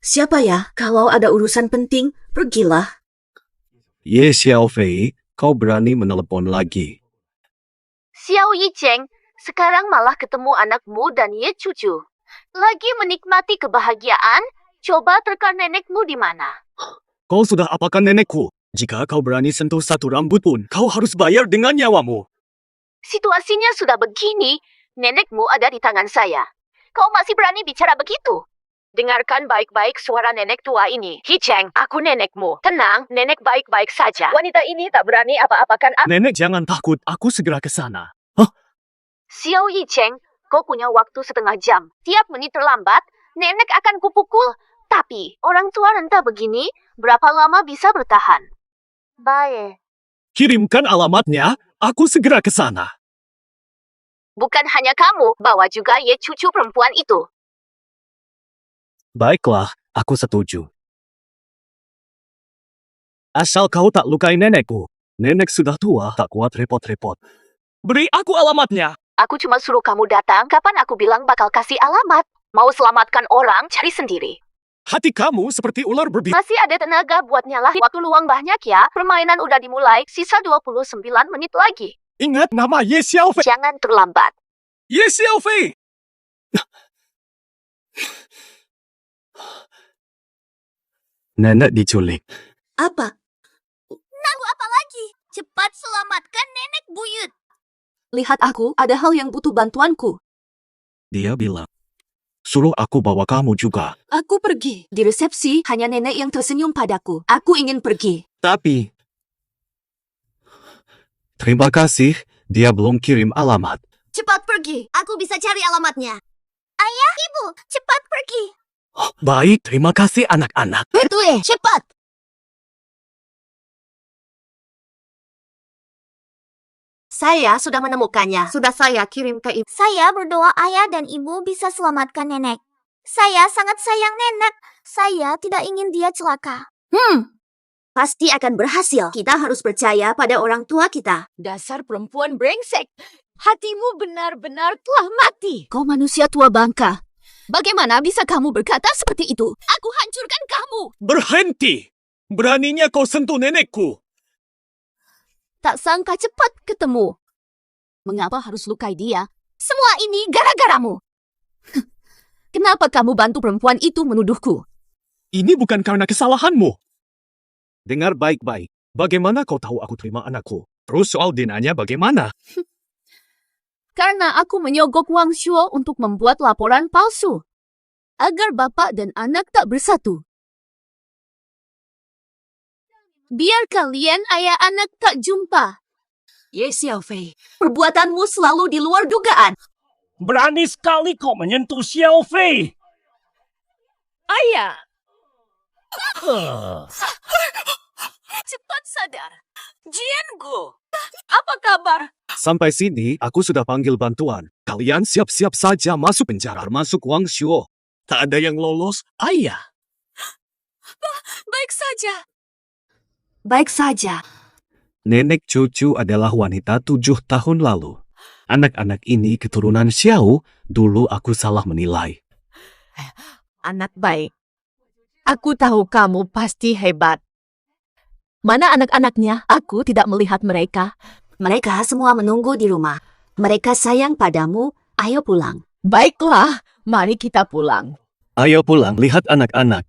Siapa ya? Kalau ada urusan penting, pergilah. Ye Xiao Fei, kau berani menelepon lagi. Xiao Yicheng, sekarang malah ketemu anakmu dan Ye cucu. Lagi menikmati kebahagiaan, coba terka nenekmu di mana? Kau sudah apakan nenekku? Jika kau berani sentuh satu rambut pun, kau harus bayar dengan nyawamu. Situasinya sudah begini, nenekmu ada di tangan saya. Kau masih berani bicara begitu? Dengarkan baik-baik suara nenek tua ini. Hicheng, aku nenekmu. Tenang, nenek baik-baik saja. Wanita ini tak berani apa-apakan aku. Nenek jangan takut, aku segera ke sana. Xiao Yicheng, kau punya waktu 1/2 jam. Tiap menit terlambat, nenek akan kupukul. Tapi, orang tua renta begini, berapa lama bisa bertahan? Baik. Kirimkan alamatnya, aku segera ke sana. Bukan hanya kamu, bawa juga Ye cucu perempuan itu. Baiklah, aku setuju. Asal kau tak lukai nenekku. Nenek sudah tua, tak kuat repot-repot. Beri aku alamatnya. Aku cuma suruh kamu datang, kapan aku bilang bakal kasih alamat? Mau selamatkan orang, cari sendiri. Hati kamu seperti ular berbisa. Masih ada tenaga buat nyalahin. Waktu luang banyak ya, permainan udah dimulai, sisa 29 menit lagi. Ingat nama Ye Xiao Fei. Jangan terlambat. Ye Xiao Fei! Nenek diculik. Apa? Nunggu apa lagi? Cepat selamatkan nenek buyut. Lihat aku, ada hal yang butuh bantuanku. Dia bilang, suruh aku bawa kamu juga. Aku pergi. Di resepsi, hanya nenek yang tersenyum padaku. Aku ingin pergi. Tapi, terima kasih, dia belum kirim alamat. Cepat pergi, aku bisa cari alamatnya. Ayah, ibu, cepat pergi. Baik, terima kasih anak-anak. Betul, cepat. Saya sudah menemukannya. Sudah saya kirim ke ibu. Saya berdoa ayah dan ibu bisa selamatkan nenek. Saya sangat sayang nenek. Saya tidak ingin dia celaka. Pasti akan berhasil. Kita harus percaya pada orang tua kita. Dasar perempuan brengsek. Hatimu benar-benar telah mati. Kau manusia tua bangka. Bagaimana bisa kamu berkata seperti itu? Aku hancurkan kamu. Berhenti! Beraninya kau sentuh nenekku. Tak sangka cepat ketemu. Mengapa harus lukai dia? Semua ini gara-garamu. Kenapa kamu bantu perempuan itu menuduhku? Ini bukan karena kesalahanmu. Dengar baik-baik. Bagaimana kau tahu aku terima anakku? Terus soal dinanya bagaimana? Karena aku menyogok Wang Shuo untuk membuat laporan palsu. Agar bapak dan anak tak bersatu. Biar kalian ayah anak tak jumpa. Ye Xiao Fei, perbuatanmu selalu di luar dugaan. Berani sekali kau menyentuh Xiao Fei. Ayah, Cepat sadar. Jiangu, apa kabar? Sampai sini, aku sudah panggil bantuan. Kalian siap-siap saja masuk penjara, termasuk Wang Shuo. Tak ada yang lolos, ayah. Baik saja. Baik saja. Nenek cucu adalah wanita 7 tahun lalu. Anak-anak ini keturunan Xiao, dulu aku salah menilai. Anak baik. Aku tahu kamu pasti hebat. Mana anak-anaknya? Aku tidak melihat mereka. Mereka semua menunggu di rumah. Mereka sayang padamu. Ayo pulang. Baiklah, mari kita pulang. Ayo pulang, lihat anak-anak.